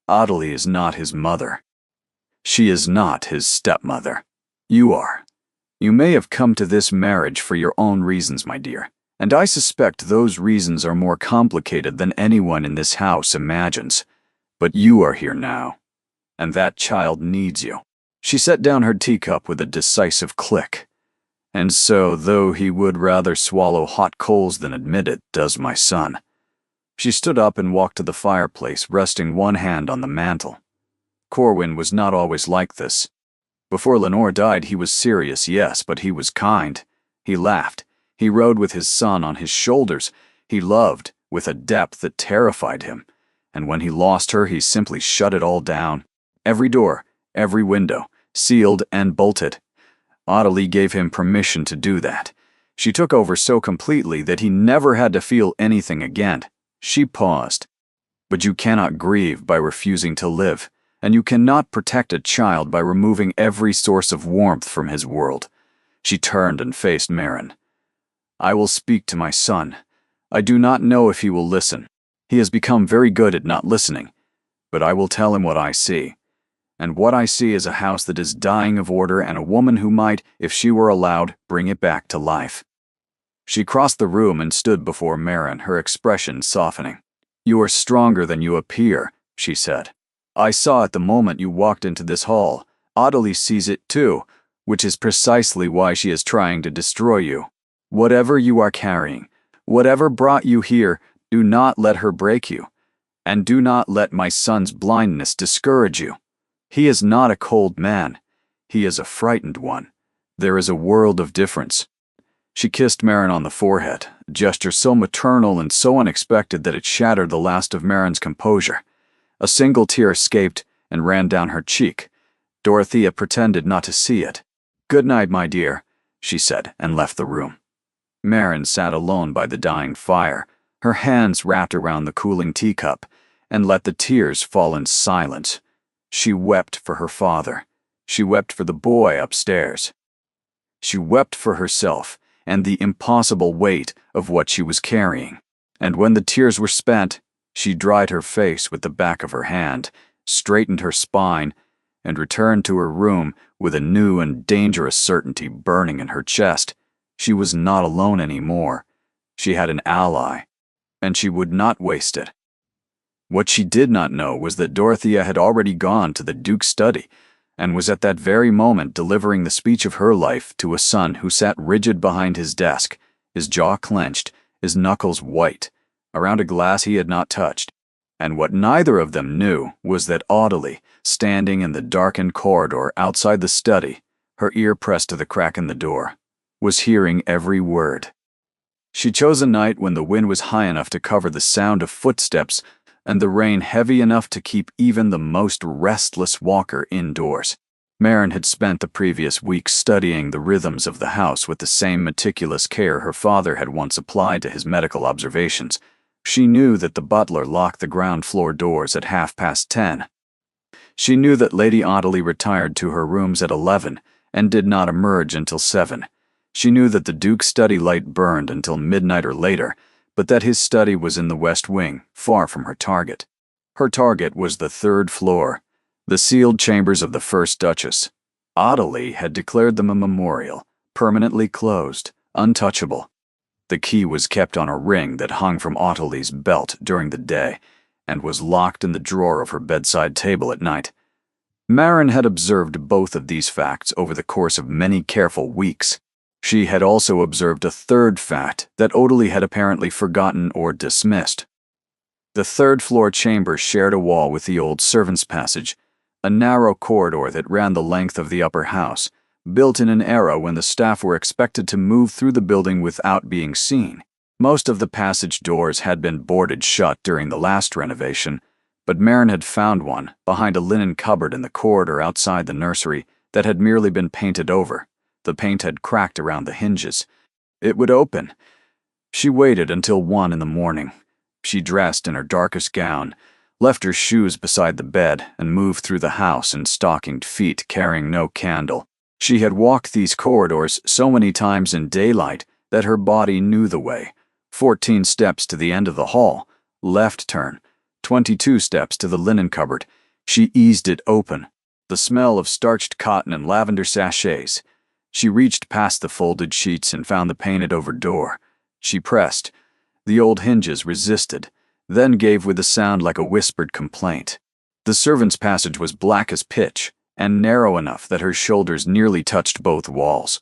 "Adelie is not his mother. She is not his stepmother. You are. You may have come to this marriage for your own reasons, my dear, and I suspect those reasons are more complicated than anyone in this house imagines. But you are here now, and that child needs you." She set down her teacup with a decisive click. "And so, though he would rather swallow hot coals than admit it, does my son." She stood up and walked to the fireplace, resting one hand on the mantel. Corwin was not always like this. Before Lenore died, he was serious, yes, but he was kind. He laughed. He rode with his son on his shoulders. He loved with a depth that terrified him. And when he lost her, he simply shut it all down. Every door, every window, sealed and bolted. Adelie gave him permission to do that. She took over so completely that he never had to feel anything again. She paused. "But you cannot grieve by refusing to live, and you cannot protect a child by removing every source of warmth from his world." She turned and faced Marin. "I will speak to my son. I do not know if he will listen. He has become very good at not listening. But I will tell him what I see. And what I see is a house that is dying of order and a woman who might, if she were allowed, bring it back to life." She crossed the room and stood before Marin, her expression softening. "You are stronger than you appear," she said. "I saw it the moment you walked into this hall. Adelie sees it too, which is precisely why she is trying to destroy you. Whatever you are carrying, whatever brought you here, do not let her break you. And do not let my son's blindness discourage you. He is not a cold man. He is a frightened one. There is a world of difference." She kissed Marin on the forehead, a gesture so maternal and so unexpected that it shattered the last of Marin's composure. A single tear escaped and ran down her cheek. Dorothea pretended not to see it. "Good night, my dear," she said, and left the room. Marin sat alone by the dying fire, her hands wrapped around the cooling teacup, and let the tears fall in silence. She wept for her father. She wept for the boy upstairs. She wept for herself and the impossible weight of what she was carrying. And when the tears were spent, she dried her face with the back of her hand, straightened her spine, and returned to her room with a new and dangerous certainty burning in her chest. She was not alone anymore. She had an ally, and she would not waste it. What she did not know was that Dorothea had already gone to the Duke's study, and was at that very moment delivering the speech of her life to a son who sat rigid behind his desk, his jaw clenched, his knuckles white, around a glass he had not touched. And what neither of them knew was that Adelie, standing in the darkened corridor outside the study, her ear pressed to the crack in the door, was hearing every word. She chose a night when the wind was high enough to cover the sound of footsteps and the rain heavy enough to keep even the most restless walker indoors. Marin had spent the previous week studying the rhythms of the house with the same meticulous care her father had once applied to his medical observations. She knew that the butler locked the ground floor doors at 10:30. She knew that Lady Adelie retired to her rooms at 11 and did not emerge until 7. She knew that the Duke's study light burned until midnight or later, but that his study was in the west wing, far from her target. Her target was the 3rd floor, the sealed chambers of the first Duchess. Adelie had declared them a memorial, permanently closed, untouchable. The key was kept on a ring that hung from Adelie's belt during the day, and was locked in the drawer of her bedside table at night. Marin had observed both of these facts over the course of many careful weeks. She had also observed a third fact that Adelie had apparently forgotten or dismissed. The 3rd floor chamber shared a wall with the old servants' passage, a narrow corridor that ran the length of the upper house, built in an era when the staff were expected to move through the building without being seen. Most of the passage doors had been boarded shut during the last renovation, but Marin had found one behind a linen cupboard in the corridor outside the nursery that had merely been painted over. The paint had cracked around the hinges. It would open. She waited until 1 in the morning. She dressed in her darkest gown, left her shoes beside the bed, and moved through the house in stockinged feet, carrying no candle. She had walked these corridors so many times in daylight that her body knew the way. 14 steps to the end of the hall, left turn. 22 steps to the linen cupboard. She eased it open. The smell of starched cotton and lavender sachets. She reached past the folded sheets and found the painted-over door. She pressed. The old hinges resisted, then gave with a sound like a whispered complaint. The servants' passage was black as pitch, and narrow enough that her shoulders nearly touched both walls.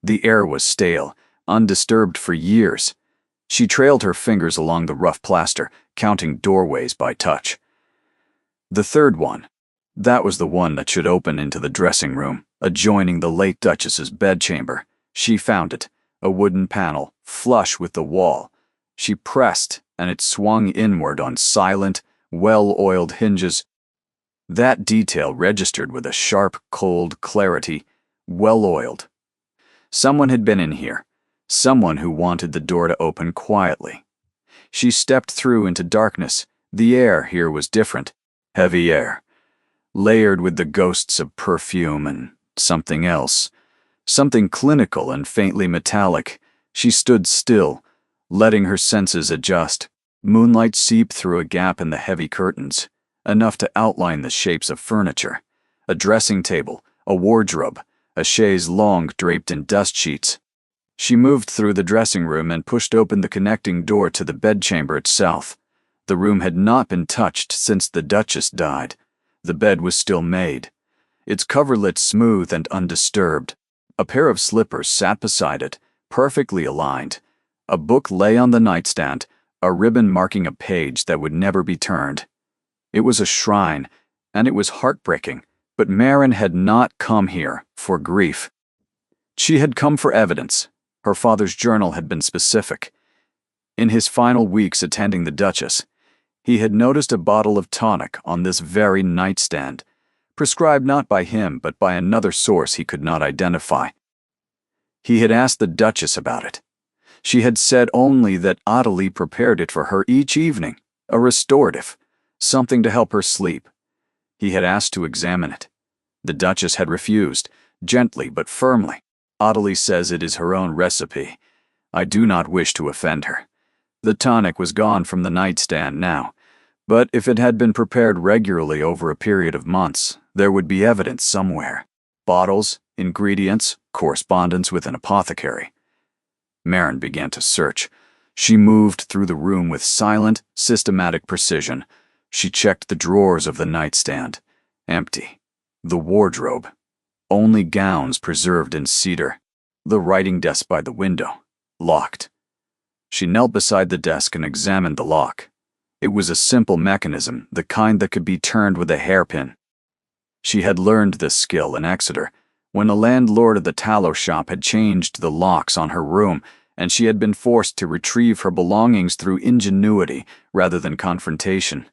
The air was stale, undisturbed for years. She trailed her fingers along the rough plaster, counting doorways by touch. The third one. That was the one that should open into the dressing room, adjoining the late Duchess's bedchamber. She found it, a wooden panel, flush with the wall. She pressed, and it swung inward on silent, well-oiled hinges. That detail registered with a sharp, cold clarity. Well-oiled. Someone had been in here. Someone who wanted the door to open quietly. She stepped through into darkness. The air here was different. Heavy air. Layered with the ghosts of perfume and something else. Something clinical and faintly metallic. She stood still, letting her senses adjust. Moonlight seeped through a gap in the heavy curtains, enough to outline the shapes of furniture. A dressing table, a wardrobe, a chaise longue draped in dust sheets. She moved through the dressing room and pushed open the connecting door to the bedchamber itself. The room had not been touched since the Duchess died. The bed was still made, its coverlet smooth and undisturbed. A pair of slippers sat beside it, perfectly aligned. A book lay on the nightstand, a ribbon marking a page that would never be turned. It was a shrine, and it was heartbreaking, but Maren had not come here for grief. She had come for evidence. Her father's journal had been specific. In his final weeks attending the Duchess, he had noticed a bottle of tonic on this very nightstand, prescribed not by him but by another source he could not identify. He had asked the Duchess about it. She had said only that Ottilie prepared it for her each evening, a restorative, something to help her sleep. He had asked to examine it. The Duchess had refused, gently but firmly. Ottilie says it is her own recipe. I do not wish to offend her. The tonic was gone from the nightstand now, but if it had been prepared regularly over a period of months, there would be evidence somewhere. Bottles, ingredients, correspondence with an apothecary. Maren began to search. She moved through the room with silent, systematic precision. She checked the drawers of the nightstand. Empty. The wardrobe. Only gowns preserved in cedar. The writing desk by the window. Locked. She knelt beside the desk and examined the lock. It was a simple mechanism, the kind that could be turned with a hairpin. She had learned this skill in Exeter, when the landlord of the tallow shop had changed the locks on her room, and she had been forced to retrieve her belongings through ingenuity rather than confrontation.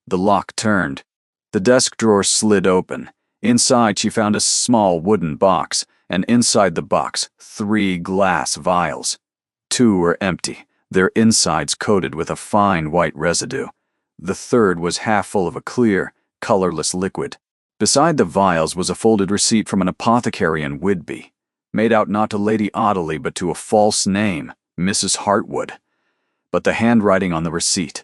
The lock turned. The desk drawer slid open. Inside, she found a small wooden box, and inside the box, 3 glass vials. 2 were empty, their insides coated with a fine white residue. The third was half full of a clear, colorless liquid. Beside the vials was a folded receipt from an apothecary in Whitby, made out not to Lady Ottilie but to a false name, Mrs. Hartwood. But the handwriting on the receipt,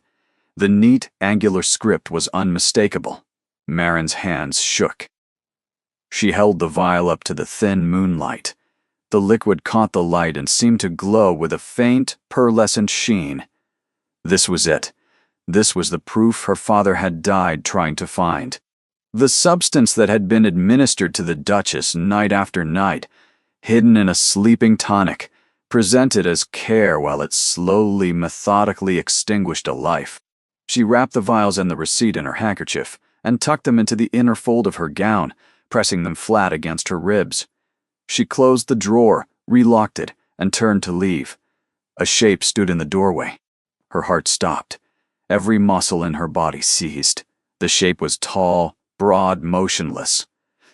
the neat, angular script was unmistakable. Maren's hands shook. She held the vial up to the thin moonlight. The liquid caught the light and seemed to glow with a faint, pearlescent sheen. This was it. This was the proof her father had died trying to find. The substance that had been administered to the Duchess night after night, hidden in a sleeping tonic, presented as care while it slowly, methodically extinguished a life. She wrapped the vials and the receipt in her handkerchief and tucked them into the inner fold of her gown, pressing them flat against her ribs. She closed the drawer, relocked it, and turned to leave. A shape stood in the doorway. Her heart stopped. Every muscle in her body seized. The shape was tall, broad, motionless,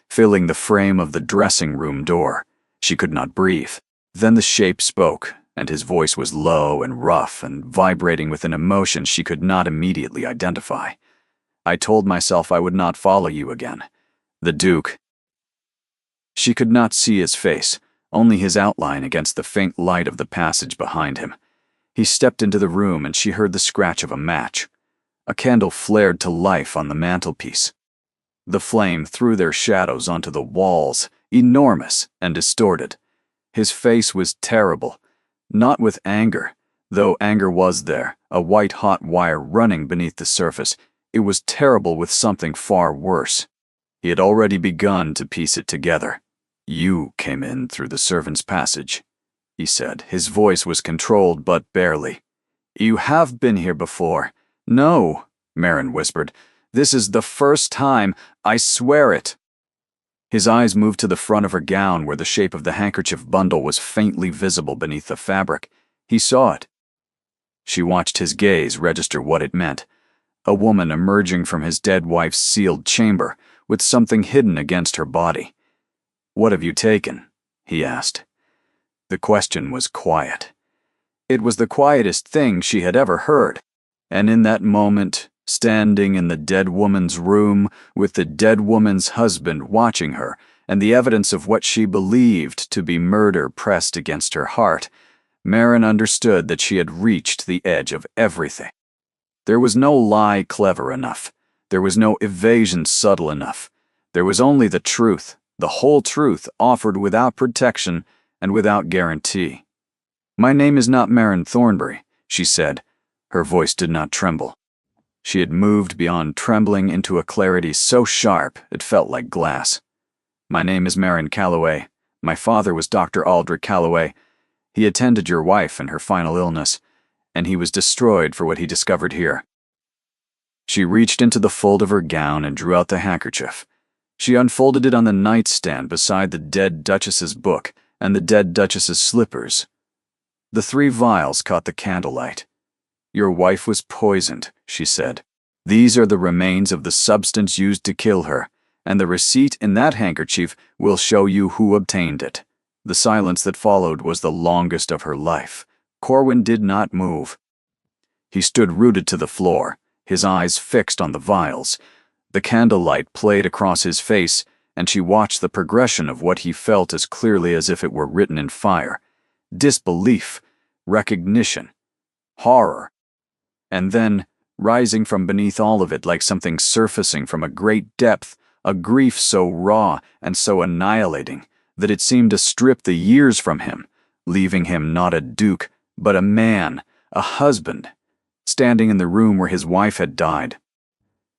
filling the frame of the dressing room door. She could not breathe. Then the shape spoke, and his voice was low and rough and vibrating with an emotion she could not immediately identify. I told myself I would not follow you again. The Duke. She could not see his face, only his outline against the faint light of the passage behind him. He stepped into the room and she heard the scratch of a match. A candle flared to life on the mantelpiece. The flame threw their shadows onto the walls, enormous and distorted. His face was terrible, not with anger, though anger was there, a white-hot wire running beneath the surface. It was terrible with something far worse. He had already begun to piece it together. "You came in through the servants' passage," he said. His voice was controlled, but barely. "You have been here before." "No," Marin whispered. "This is the first time. I swear it." His eyes moved to the front of her gown where the shape of the handkerchief bundle was faintly visible beneath the fabric. He saw it. She watched his gaze register what it meant. A woman emerging from his dead wife's sealed chamber, with something hidden against her body. "What have you taken?" he asked. The question was quiet. It was the quietest thing she had ever heard. And in that moment, standing in the dead woman's room, with the dead woman's husband watching her, and the evidence of what she believed to be murder pressed against her heart, Marin understood that she had reached the edge of everything. There was no lie clever enough. There was no evasion subtle enough. There was only the truth, the whole truth offered without protection and without guarantee. "My name is not Marin Thornbury," she said. Her voice did not tremble. She had moved beyond trembling into a clarity so sharp it felt like glass. "My name is Marin Calloway. My father was Dr. Aldrich Calloway. He attended your wife in her final illness, and he was destroyed for what he discovered here." She reached into the fold of her gown and drew out the handkerchief. She unfolded it on the nightstand beside the dead Duchess's book and the dead Duchess's slippers. The 3 vials caught the candlelight. "Your wife was poisoned," she said. "These are the remains of the substance used to kill her, and the receipt in that handkerchief will show you who obtained it." The silence that followed was the longest of her life. Corwin did not move. He stood rooted to the floor, his eyes fixed on the vials. The candlelight played across his face, and she watched the progression of what he felt as clearly as if it were written in fire. Disbelief, recognition, horror. And then, rising from beneath all of it like something surfacing from a great depth, a grief so raw and so annihilating that it seemed to strip the years from him, leaving him not a duke, but a man, a husband, standing in the room where his wife had died.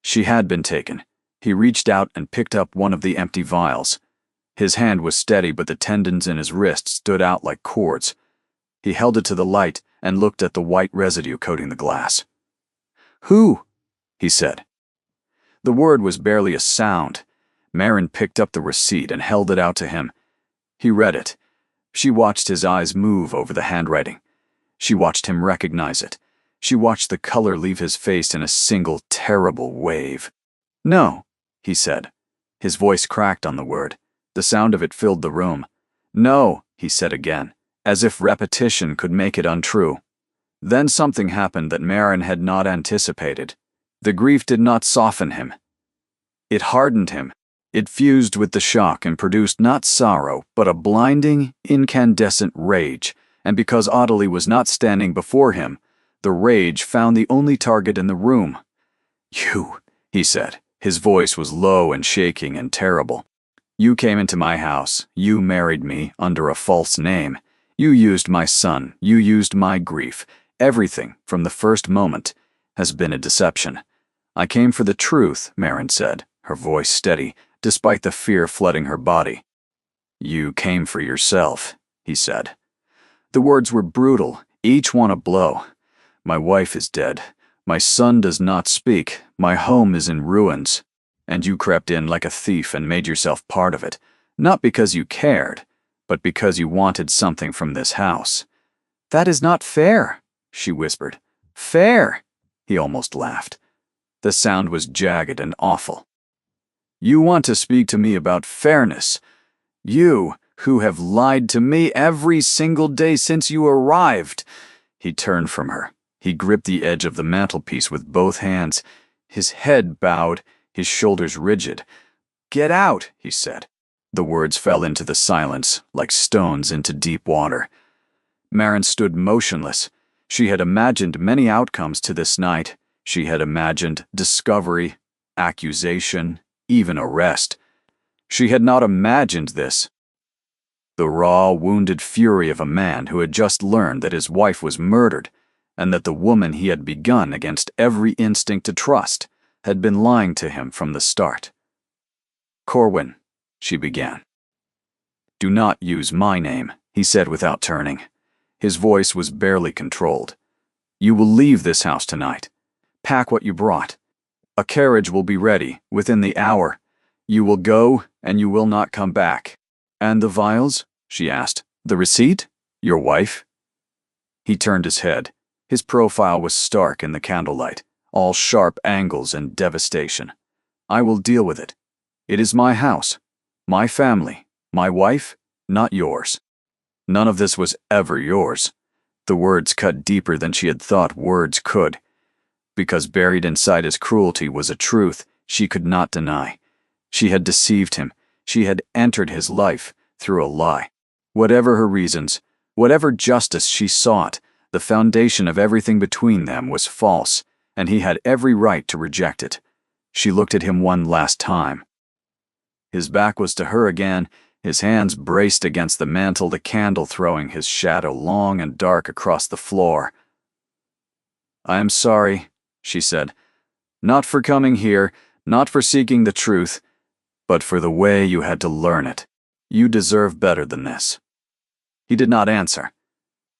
She had been taken. He reached out and picked up one of the empty vials. His hand was steady, but the tendons in his wrist stood out like cords. He held it to the light and looked at the white residue coating the glass. "Who?" he said. The word was barely a sound. Marin picked up the receipt and held it out to him. He read it. She watched his eyes move over the handwriting. She watched him recognize it. She watched the color leave his face in a single terrible wave. "No," he said. His voice cracked on the word. The sound of it filled the room. "No," he said again, as if repetition could make it untrue. Then something happened that Marin had not anticipated. The grief did not soften him. It hardened him. It fused with the shock and produced not sorrow, but a blinding, incandescent rage, and because Audley was not standing before him, the rage found the only target in the room. "You," he said. His voice was low and shaking and terrible. "You came into my house. You married me under a false name. You used my son. You used my grief. Everything, from the first moment, has been a deception." "I came for the truth," Marin said, her voice steady, despite the fear flooding her body. "You came for yourself," he said. The words were brutal, each one a blow. "My wife is dead. My son does not speak. My home is in ruins. And you crept in like a thief and made yourself part of it, not because you cared, but because you wanted something from this house." "That is not fair," she whispered. "Fair?" He almost laughed. The sound was jagged and awful. "You want to speak to me about fairness? You, who have lied to me every single day since you arrived." He turned from her. He gripped the edge of the mantelpiece with both hands, his head bowed, his shoulders rigid. "Get out," he said. The words fell into the silence like stones into deep water. Marin stood motionless. She had imagined many outcomes to this night. She had imagined discovery, accusation, even arrest. She had not imagined this. The raw, wounded fury of a man who had just learned that his wife was murdered, and that the woman he had begun against every instinct to trust had been lying to him from the start. "Corwin," she began. "Do not use my name," he said without turning. His voice was barely controlled. "You will leave this house tonight. Pack what you brought. A carriage will be ready within the hour. You will go, and you will not come back." "And the vials?" she asked. "The receipt? Your wife?" He turned his head. His profile was stark in the candlelight, all sharp angles and devastation. "I will deal with it. It is my house, my family, my wife, not yours. None of this was ever yours." The words cut deeper than she had thought words could, because buried inside his cruelty was a truth she could not deny. She had deceived him. She had entered his life through a lie. Whatever her reasons, whatever justice she sought, the foundation of everything between them was false, and he had every right to reject it. She looked at him one last time. His back was to her again, his hands braced against the mantel, the candle throwing his shadow long and dark across the floor. "I am sorry," she said, "not for coming here, not for seeking the truth, but for the way you had to learn it. You deserve better than this." He did not answer.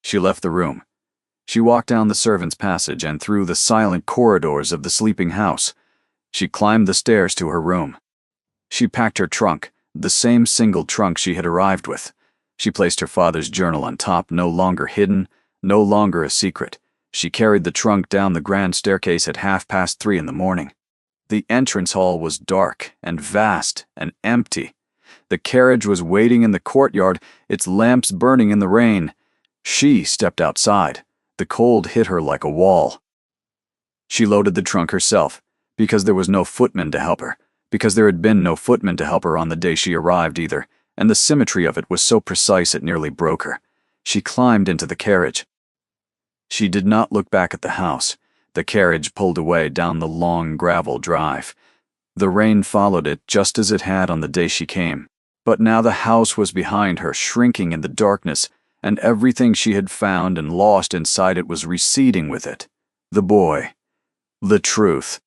She left the room. She walked down the servants' passage and through the silent corridors of the sleeping house. She climbed the stairs to her room. She packed her trunk, the same single trunk she had arrived with. She placed her father's journal on top, no longer hidden, no longer a secret. She carried the trunk down the grand staircase at 3:30 in the morning. The entrance hall was dark and vast and empty. The carriage was waiting in the courtyard, its lamps burning in the rain. She stepped outside. The cold hit her like a wall. She loaded the trunk herself, because there was no footman to help her, because there had been no footman to help her on the day she arrived either, and the symmetry of it was so precise it nearly broke her. She climbed into the carriage. She did not look back at the house. The carriage pulled away down the long gravel drive. The rain followed it just as it had on the day she came. But now the house was behind her, shrinking in the darkness, and everything she had found and lost inside it was receding with it. The boy. The truth.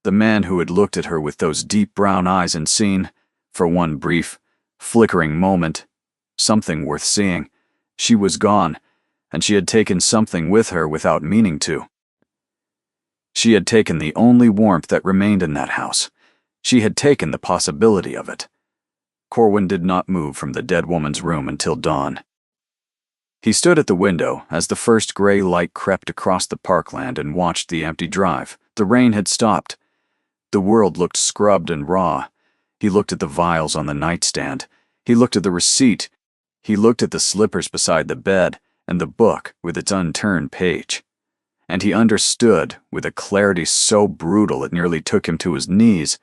The man who had looked at her with those deep brown eyes and seen, for one brief, flickering moment, something worth seeing. She was gone, and she had taken something with her without meaning to. She had taken the only warmth that remained in that house. She had taken the possibility of it. Corwin did not move from the dead woman's room until dawn. He stood at the window as the first gray light crept across the parkland and watched the empty drive. The rain had stopped. The world looked scrubbed and raw. He looked at the vials on the nightstand. He looked at the receipt. He looked at the slippers beside the bed and the book with its unturned page. And he understood, with a clarity so brutal it nearly took him to his knees,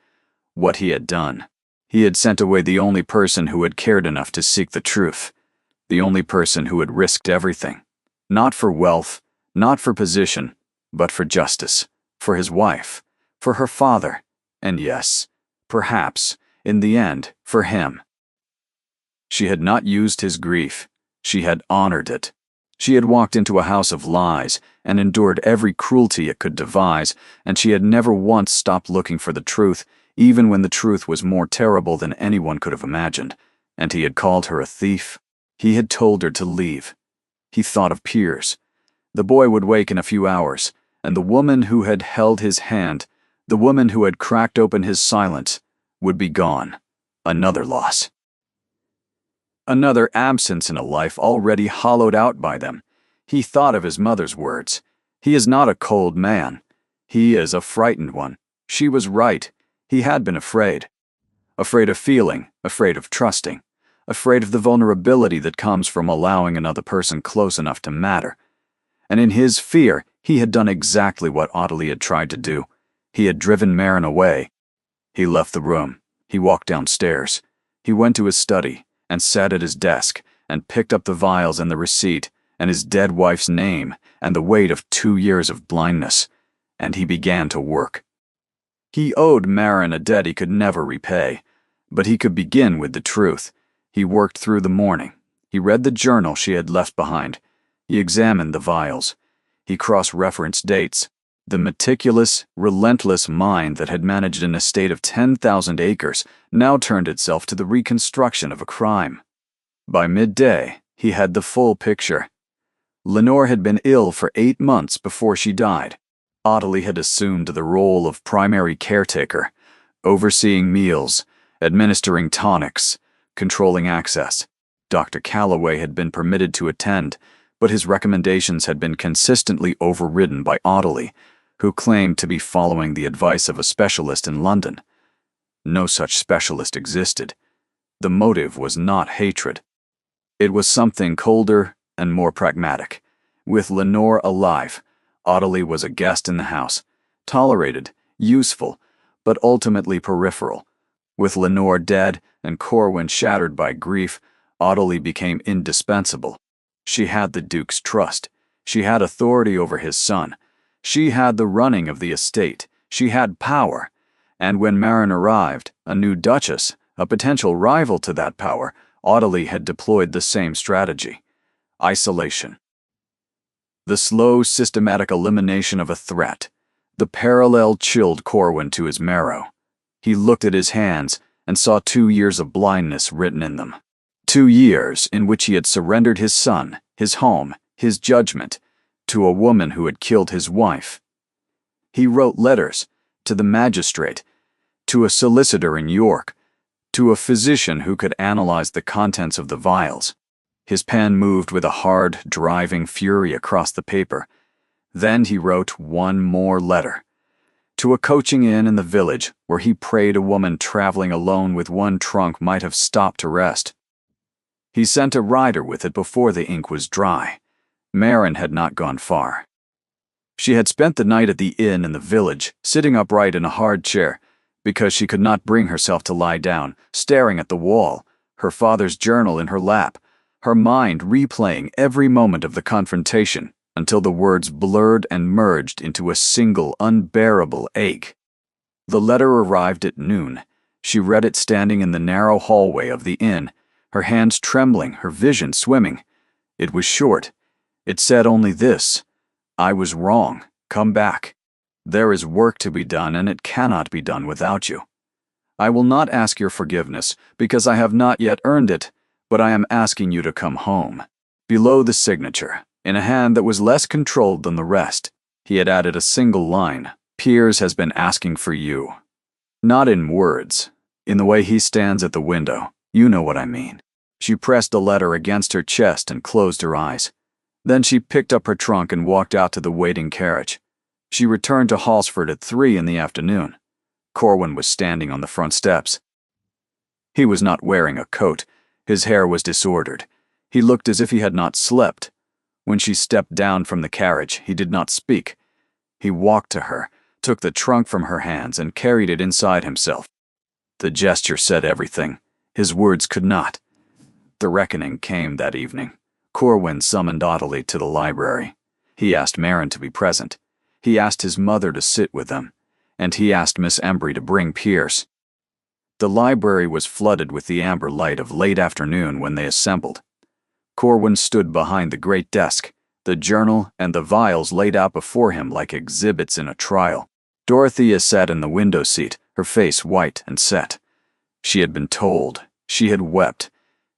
what he had done. He had sent away the only person who had cared enough to seek the truth, the only person who had risked everything, not for wealth, not for position, but for justice, for his wife, for her father, and yes, perhaps, in the end, for him. She had not used his grief. She had honored it. She had walked into a house of lies and endured every cruelty it could devise, and she had never once stopped looking for the truth, even when the truth was more terrible than anyone could have imagined. And he had called her a thief. He had told her to leave. He thought of Piers. The boy would wake in a few hours, and the woman who had held his hand, the woman who had cracked open his silence, would be gone. Another loss. Another absence in a life already hollowed out by them. He thought of his mother's words. He is not a cold man. He is a frightened one. She was right. He had been afraid. Afraid of feeling, afraid of trusting. afraid of the vulnerability that comes from allowing another person close enough to matter. And in his fear, he had done exactly what Ottilie had tried to do. He had driven Maren away. He left the room. He walked downstairs. He went to his study and sat at his desk and picked up the vials and the receipt and his dead wife's name and the weight of 2 years of blindness, and he began to work. He owed Maren a debt he could never repay, but he could begin with the truth. He worked through the morning. He read the journal she had left behind. He examined the vials. He cross-referenced dates. The meticulous, relentless mind that had managed an estate of 10,000 acres now turned itself to the reconstruction of a crime. By midday, he had the full picture. Lenore had been ill for 8 months before she died. Ottilie had assumed the role of primary caretaker, overseeing meals, administering tonics, controlling access. Dr. Calloway had been permitted to attend, but his recommendations had been consistently overridden by Ottilie, who claimed to be following the advice of a specialist in London. No such specialist existed. The motive was not hatred. It was something colder and more pragmatic. With Lenore alive, Ottilie was a guest in the house, tolerated, useful, but ultimately peripheral. With Lenore dead and Corwin shattered by grief, Ottilie became indispensable. She had the Duke's trust. She had authority over his son. She had the running of the estate. She had power. And when Maren arrived, a new Duchess, a potential rival to that power, Ottilie had deployed the same strategy: isolation. The slow, systematic elimination of a threat. The parallel chilled Corwin to his marrow. He looked at his hands and saw 2 years of blindness written in them. 2 years in which he had surrendered his son, his home, his judgment, to a woman who had killed his wife. He wrote letters to the magistrate, to a solicitor in York, to a physician who could analyze the contents of the vials. His pen moved with a hard, driving fury across the paper. Then he wrote one more letter. To a coaching inn in the village where he prayed a woman traveling alone with one trunk might have stopped to rest. He sent a rider with it before the ink was dry. Maren had not gone far. She had spent the night at the inn in the village, sitting upright in a hard chair, because she could not bring herself to lie down, staring at the wall, her father's journal in her lap, her mind replaying every moment of the confrontation until the words blurred and merged into a single unbearable ache. The letter arrived at noon. She read it standing in the narrow hallway of the inn, her hands trembling, her vision swimming. It was short. It said only this: "I was wrong. Come back. There is work to be done, and it cannot be done without you. I will not ask your forgiveness, because I have not yet earned it, but I am asking you to come home." Below the signature, in a hand that was less controlled than the rest, he had added a single line: "Piers has been asking for you." Not in words. In the way he stands at the window. You know what I mean. She pressed the letter against her chest and closed her eyes. Then she picked up her trunk and walked out to the waiting carriage. She returned to Halsford at 3 in the afternoon. Corwin was standing on the front steps. He was not wearing a coat. His hair was disordered. He looked as if he had not slept. When she stepped down from the carriage, he did not speak. He walked to her, took the trunk from her hands, and carried it inside himself. The gesture said everything. His words could not. The reckoning came that evening. Corwin summoned Ottilie to the library. He asked Maren to be present. He asked his mother to sit with them. And he asked Miss Embry to bring Piers. The library was flooded with the amber light of late afternoon when they assembled. Corwin stood behind the great desk, the journal and the vials laid out before him like exhibits in a trial. Dorothea sat in the window seat, her face white and set. She had been told. She had wept.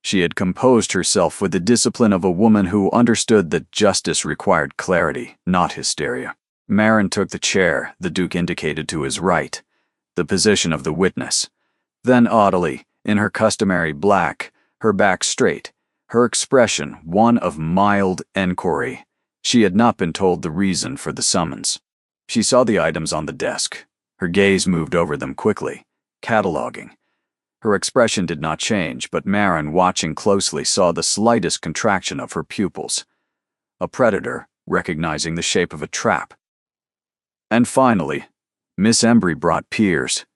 She had composed herself with the discipline of a woman who understood that justice required clarity, not hysteria. Maren took the chair the Duke indicated to his right, the position of the witness. Then Ottilie, in her customary black, her back straight, her expression one of mild enquiry. She had not been told the reason for the summons. She saw the items on the desk. Her gaze moved over them quickly, cataloging. Her expression did not change, but Marin, watching closely, saw the slightest contraction of her pupils. A predator, recognizing the shape of a trap. And finally, Miss Embry brought Piers.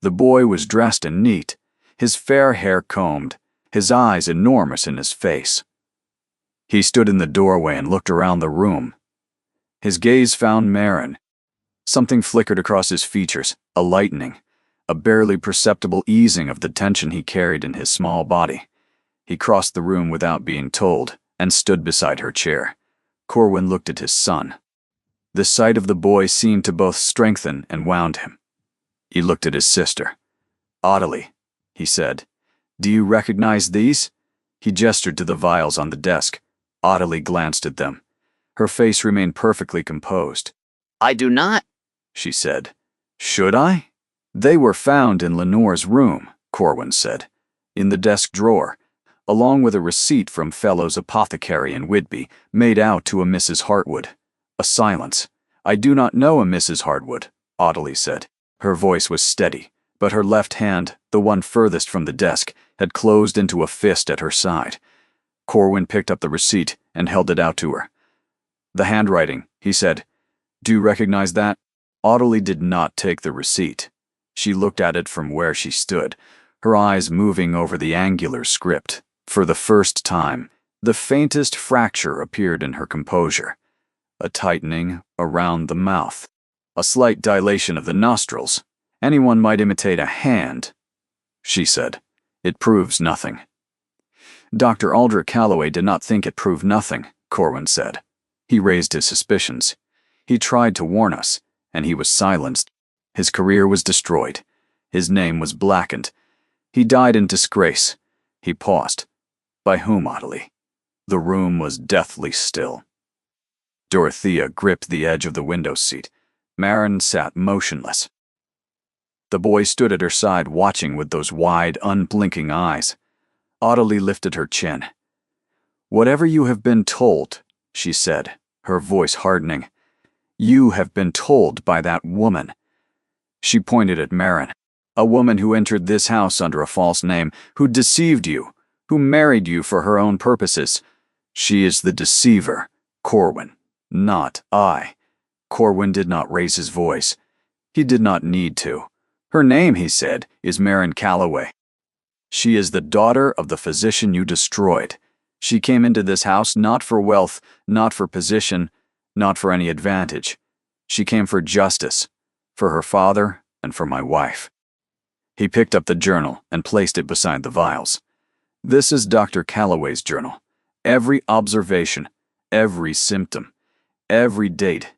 The boy was dressed and neat, his fair hair combed, his eyes enormous in his face. He stood in the doorway and looked around the room. His gaze found Marin. Something flickered across his features, a lightening, a barely perceptible easing of the tension he carried in his small body. He crossed the room without being told and stood beside her chair. Corwin looked at his son. The sight of the boy seemed to both strengthen and wound him. He looked at his sister. "Audley," he said, "do you recognize these?" He gestured to the vials on the desk. Audley glanced at them. Her face remained perfectly composed. "I do not," she said. "Should I?" "They were found in Lenore's room," Corwin said, "in the desk drawer, along with a receipt from Fellow's apothecary in Whitby, made out to a Mrs. Hartwood." A silence. "I do not know a Mrs. Hartwood," Audley said. Her voice was steady, but her left hand, the one furthest from the desk, had closed into a fist at her side. Corwin picked up the receipt and held it out to her. "The handwriting," he said. "Do you recognize that?" Audley did not take the receipt. She looked at it from where she stood, her eyes moving over the angular script. For the first time, the faintest fracture appeared in her composure. A tightening around the mouth, a slight dilation of the nostrils. "Anyone might imitate a hand," she said. "It proves nothing." Dr. Aldrich Calloway did not think it proved nothing, Corwin said. He raised his suspicions. He tried to warn us, and he was silenced. His career was destroyed. His name was blackened. He died in disgrace. He paused. By whom, Audley? The room was deathly still. Dorothea gripped the edge of the window seat. Marin sat motionless. The boy stood at her side, watching with those wide, unblinking eyes. Audley lifted her chin. "Whatever you have been told," she said, her voice hardening, "you have been told by that woman." She pointed at Marin. "A woman who entered this house under a false name, who deceived you, who married you for her own purposes. She is the deceiver, Corwin, not I." Corwin did not raise his voice. He did not need to. "Her name," he said, "is Marin Calloway. She is the daughter of the physician you destroyed. She came into this house not for wealth, not for position, not for any advantage. She came for justice, for her father and for my wife." He picked up the journal and placed it beside the vials. "This is Dr. Calloway's journal. Every observation, every symptom, every date.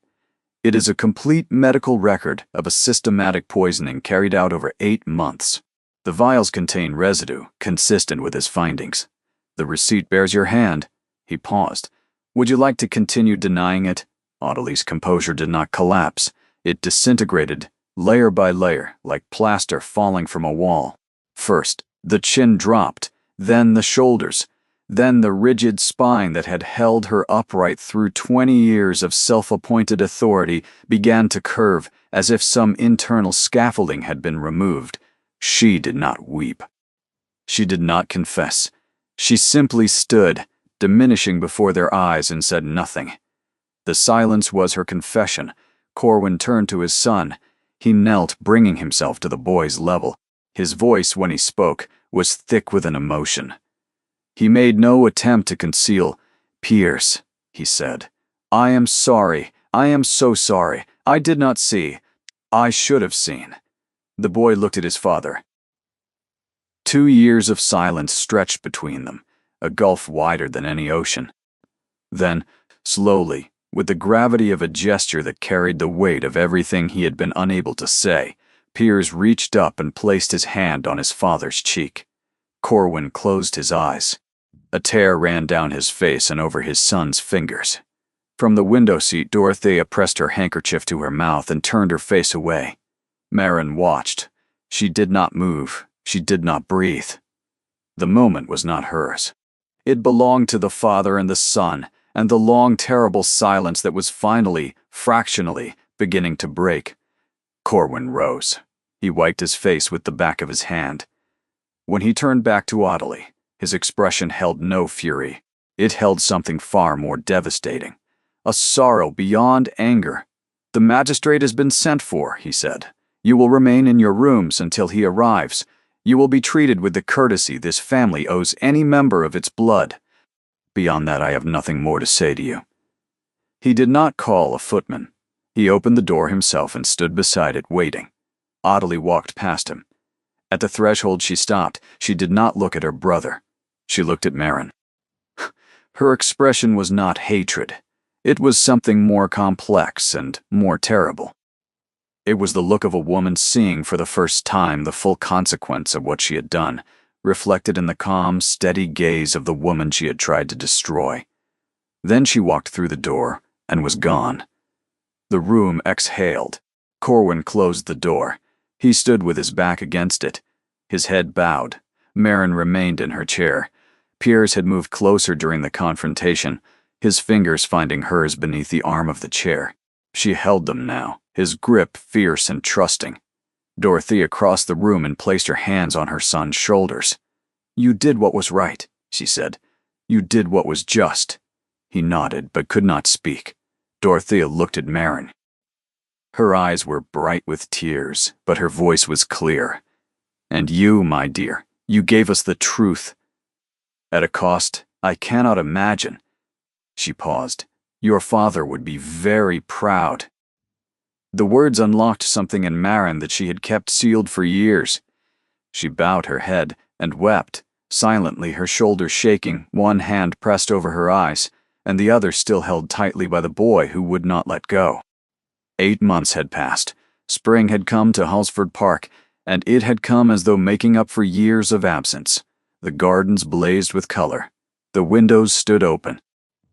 It is a complete medical record of a systematic poisoning carried out over 8 months. The vials contain residue consistent with his findings. The receipt bears your hand." He paused. "Would you like to continue denying it?" Audley's composure did not collapse. It disintegrated, layer by layer, like plaster falling from a wall. First, the chin dropped, then the shoulders, then the rigid spine that had held her upright through 20 years of self-appointed authority began to curve as if some internal scaffolding had been removed. She did not weep. She did not confess. She simply stood, diminishing before their eyes, and said nothing. The silence was her confession. Corwin turned to his son. He knelt, bringing himself to the boy's level. His voice, when he spoke, was thick with an emotion. He made no attempt to conceal. "Piers," he said, "I am sorry. I am so sorry. I did not see. I should have seen." The boy looked at his father. 2 years of silence stretched between them, a gulf wider than any ocean. Then, slowly, with the gravity of a gesture that carried the weight of everything he had been unable to say, Piers reached up and placed his hand on his father's cheek. Corwin closed his eyes. A tear ran down his face and over his son's fingers. From the window seat, Dorothea pressed her handkerchief to her mouth and turned her face away. Marin watched. She did not move. She did not breathe. The moment was not hers. It belonged to the father and the son, and the long, terrible silence that was finally, fractionally, beginning to break. Corwin rose. He wiped his face with the back of his hand. When he turned back to Audley, his expression held no fury. It held something far more devastating. A sorrow beyond anger. "The magistrate has been sent for," he said. "You will remain in your rooms until he arrives. You will be treated with the courtesy this family owes any member of its blood. Beyond that, I have nothing more to say to you." He did not call a footman. He opened the door himself and stood beside it, waiting. Audley walked past him. At the threshold she stopped. She did not look at her brother. She looked at Marin. Her expression was not hatred. It was something more complex and more terrible. It was the look of a woman seeing for the first time the full consequence of what she had done, reflected in the calm, steady gaze of the woman she had tried to destroy. Then she walked through the door and was gone. The room exhaled. Corwin closed the door. He stood with his back against it, his head bowed. Marin remained in her chair. Piers had moved closer during the confrontation, his fingers finding hers beneath the arm of the chair. She held them now, his grip fierce and trusting. Dorothea crossed the room and placed her hands on her son's shoulders. "You did what was right," she said. "You did what was just." He nodded, but could not speak. Dorothea looked at Marin. Her eyes were bright with tears, but her voice was clear. "And you, my dear, you gave us the truth. At a cost I cannot imagine." She paused. "Your father would be very proud." The words unlocked something in Marin that she had kept sealed for years. She bowed her head and wept, silently, her shoulders shaking, one hand pressed over her eyes, and the other still held tightly by the boy who would not let go. 8 months had passed. Spring had come to Halsford Park, and it had come as though making up for years of absence. The gardens blazed with color. The windows stood open.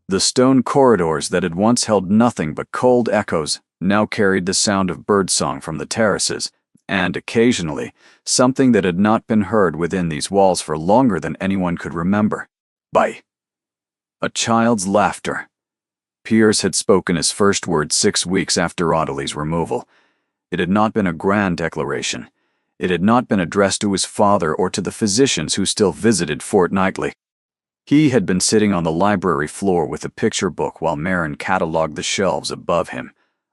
The stone corridors that had once held nothing but cold echoes now carried the sound of birdsong from the terraces, and occasionally, something that had not been heard within these walls for longer than anyone could remember. By a child's laughter. Piers had spoken his first words 6 weeks after Audley's removal. It had not been a grand declaration. It had not been addressed to his father or to the physicians who still visited fortnightly. He had been sitting on the library floor with a picture book while Marin catalogued the shelves above him,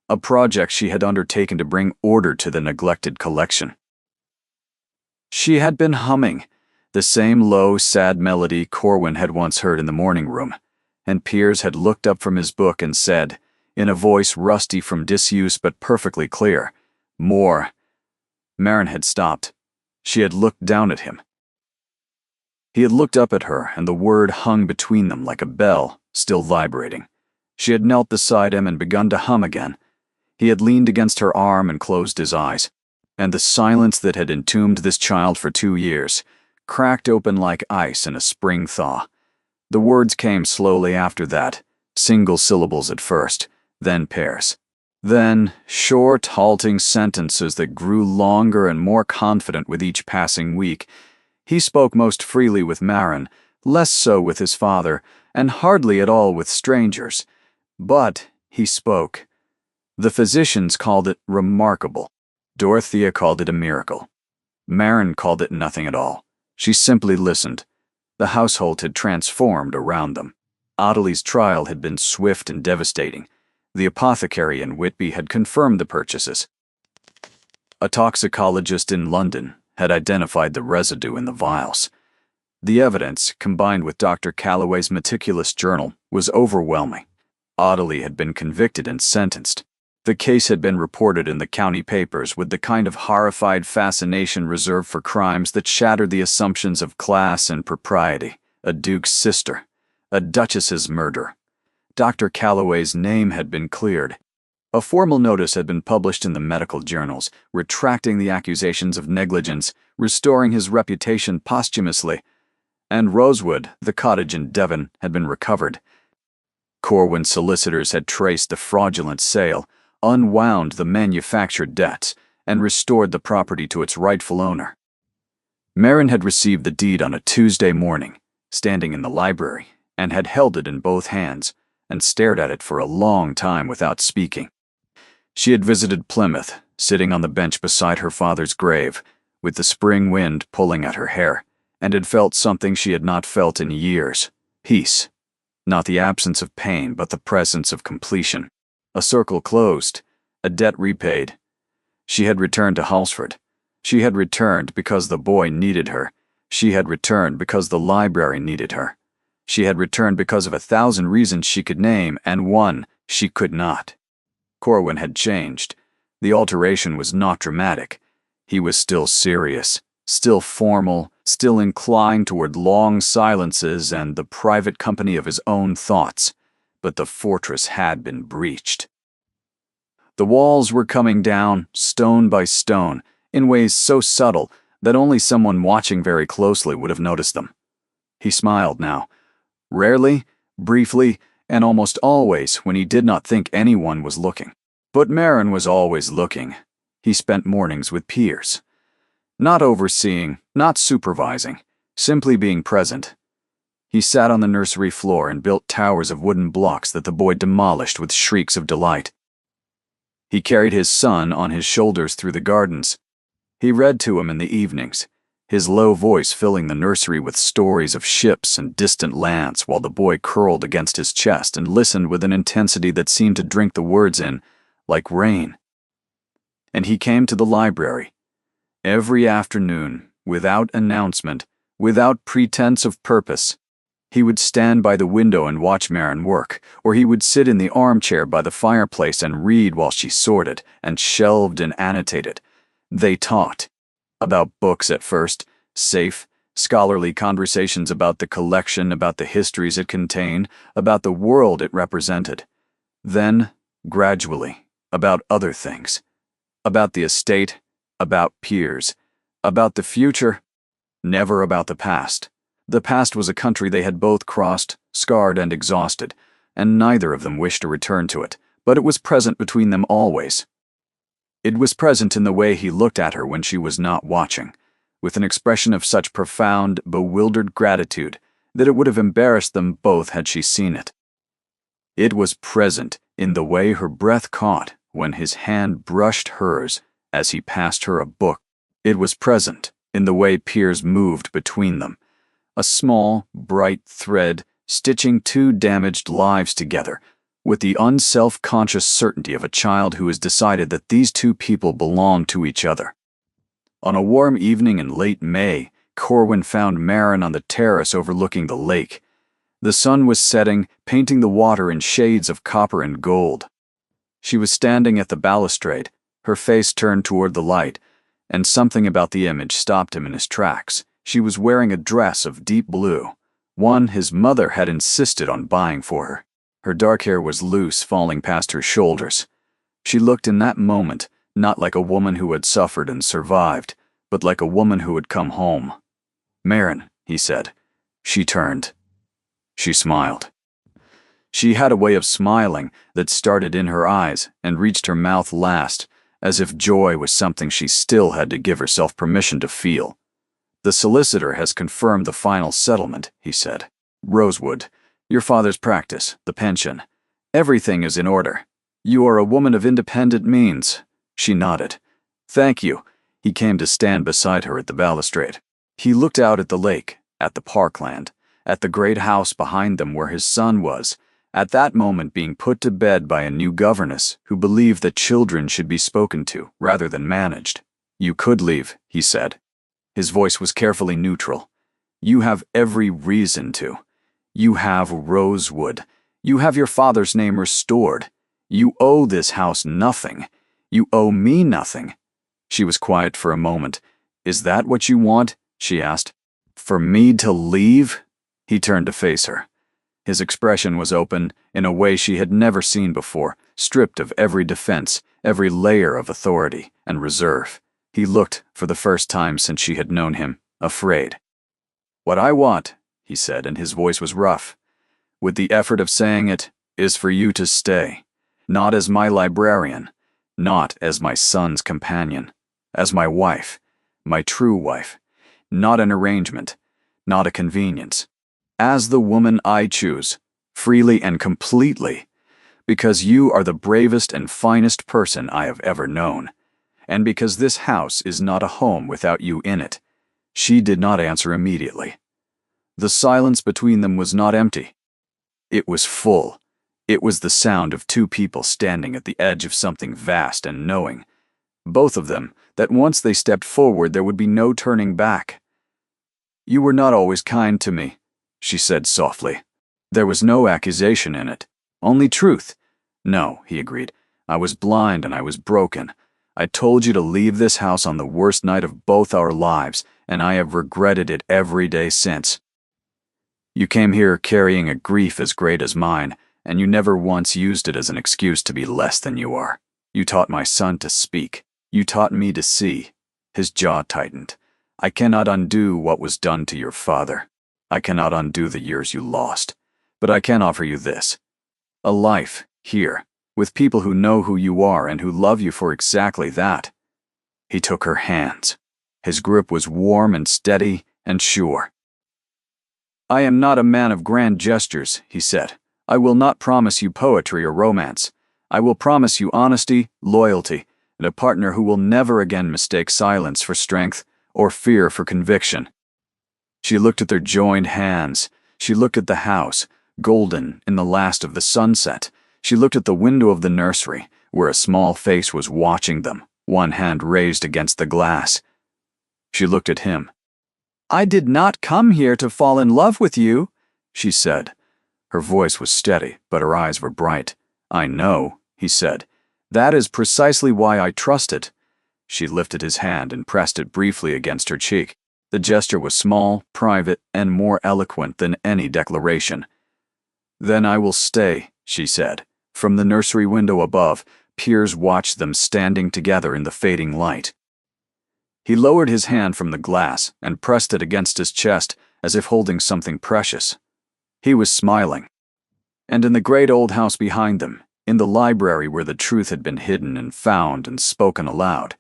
a project she had undertaken to bring order to the neglected collection. She had been humming, the same low, sad melody Corwin had once heard in the morning room, and Piers had looked up from his book and said, in a voice rusty from disuse but perfectly clear, "More." Marin had stopped. She had looked down at him. He had looked up at her, and the word hung between them like a bell, still vibrating. She had knelt beside him and begun to hum again. He had leaned against her arm and closed his eyes, and the silence that had entombed this child for 2 years cracked open like ice in a spring thaw. The words came slowly after that, single syllables at first, then pairs. Then short, halting sentences that grew longer and more confident with each passing week. He spoke most freely with Marin, less so with his father, and hardly at all with strangers. But he spoke. The physicians called it remarkable. Dorothea called it a miracle. Marin called it nothing at all. She simply listened. The household had transformed around them. Audley's trial had been swift and devastating. The apothecary in Whitby had confirmed the purchases. A toxicologist in London had identified the residue in the vials. The evidence, combined with Dr. Calloway's meticulous journal, was overwhelming. Audley had been convicted and sentenced. The case had been reported in the county papers with the kind of horrified fascination reserved for crimes that shattered the assumptions of class and propriety. A duke's sister. A duchess's murder. Dr. Calloway's name had been cleared. A formal notice had been published in the medical journals, retracting the accusations of negligence, restoring his reputation posthumously. And Rosewood, the cottage in Devon, had been recovered. Corwin's solicitors had traced the fraudulent sale, unwound the manufactured debts, and restored the property to its rightful owner. Marin had received the deed on a Tuesday morning, standing in the library, and had held it in both hands, and stared at it for a long time without speaking. She had visited Plymouth, sitting on the bench beside her father's grave, with the spring wind pulling at her hair, and had felt something she had not felt in years. Peace. Not the absence of pain, but the presence of completion. A circle closed, a debt repaid. She had returned to Halsford. She had returned because the boy needed her. She had returned because the library needed her. She had returned because of 1,000 reasons she could name, and one she could not. Corwin had changed. The alteration was not dramatic. He was still serious, still formal, still inclined toward long silences and the private company of his own thoughts. But the fortress had been breached. The walls were coming down, stone by stone, in ways so subtle that only someone watching very closely would have noticed them. He smiled now. Rarely, briefly, and almost always when he did not think anyone was looking. But Merrin was always looking. He spent mornings with Piers. Not overseeing, not supervising, simply being present. He sat on the nursery floor and built towers of wooden blocks that the boy demolished with shrieks of delight. He carried his son on his shoulders through the gardens. He read to him in the evenings, his low voice filling the nursery with stories of ships and distant lands while the boy curled against his chest and listened with an intensity that seemed to drink the words in, like rain. And he came to the library. Every afternoon, without announcement, without pretense of purpose. He would stand by the window and watch Merrin work, or he would sit in the armchair by the fireplace and read while she sorted and shelved and annotated. They talked. About books at first, safe, scholarly conversations about the collection, about the histories it contained, about the world it represented. Then, gradually, about other things. About the estate, about Piers, about the future, never about the past. The past was a country they had both crossed, scarred and exhausted, and neither of them wished to return to it, but it was present between them always. It was present in the way he looked at her when she was not watching, with an expression of such profound, bewildered gratitude that it would have embarrassed them both had she seen it. It was present in the way her breath caught when his hand brushed hers as he passed her a book. It was present in the way Piers moved between them, a small, bright thread stitching two damaged lives together, with the unself-conscious certainty of a child who has decided that these two people belong to each other. On a warm evening in late May, Corwin found Merrin on the terrace overlooking the lake. The sun was setting, painting the water in shades of copper and gold. She was standing at the balustrade, her face turned toward the light, and something about the image stopped him in his tracks. She was wearing a dress of deep blue, one his mother had insisted on buying for her. Her dark hair was loose, falling past her shoulders. She looked in that moment not like a woman who had suffered and survived, but like a woman who had come home. "Merrin," he said. She turned. She smiled. She had a way of smiling that started in her eyes and reached her mouth last, as if joy was something she still had to give herself permission to feel. "The solicitor has confirmed the final settlement," he said. "Rosewood, your father's practice, the pension. Everything is in order. You are a woman of independent means." She nodded. "Thank you." He came to stand beside her at the balustrade. He looked out at the lake, at the parkland, at the great house behind them where his son was, at that moment being put to bed by a new governess who believed that children should be spoken to rather than managed. "You could leave," he said. His voice was carefully neutral. "You have every reason to. You have Rosewood. You have your father's name restored. You owe this house nothing. You owe me nothing." She was quiet for a moment. "Is that what you want?" she asked. "For me to leave?" He turned to face her. His expression was open in a way she had never seen before, stripped of every defense, every layer of authority and reserve. He looked, for the first time since she had known him, afraid. "What I want," he said, and his voice was rough, with the effort of saying it, "is for you to stay. Not as my librarian, not as my son's companion, as my wife, my true wife, not an arrangement, not a convenience. As the woman I choose, freely and completely, because you are the bravest and finest person I have ever known. And because this house is not a home without you in it. She did not answer immediately. The silence between them was not empty. It was full. It was the sound of two people standing at the edge of something vast and knowing, both of them, that once they stepped forward there would be no turning back. "You were not always kind to me," she said softly. There was no accusation in it, only truth. "No," he agreed. "I was blind and I was broken. I told you to leave this house on the worst night of both our lives, and I have regretted it every day since. You came here carrying a grief as great as mine, and you never once used it as an excuse to be less than you are. You taught my son to speak. You taught me to see." His jaw tightened. "I cannot undo what was done to your father. I cannot undo the years you lost. But I can offer you this. A life, here, with people who know who you are and who love you for exactly that." He took her hands. His grip was warm and steady and sure. "I am not a man of grand gestures," he said. "I will not promise you poetry or romance. I will promise you honesty, loyalty, and a partner who will never again mistake silence for strength or fear for conviction." She looked at their joined hands. She looked at the house, golden in the last of the sunset. She looked at the window of the nursery, where a small face was watching them, one hand raised against the glass. She looked at him. "I did not come here to fall in love with you," she said. Her voice was steady, but her eyes were bright. "I know," he said. "That is precisely why I trust it." She lifted his hand and pressed it briefly against her cheek. The gesture was small, private, and more eloquent than any declaration. "Then I will stay," she said. From the nursery window above, Piers watched them standing together in the fading light. He lowered his hand from the glass and pressed it against his chest as if holding something precious. He was smiling. And in the great old house behind them, in the library where the truth had been hidden and found and spoken aloud,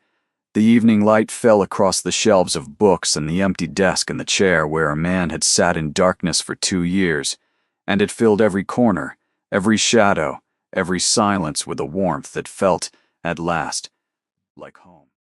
the evening light fell across the shelves of books and the empty desk and the chair where a man had sat in darkness for 2 years, and it filled every corner, every shadow, every silence with a warmth that felt, at last, like home.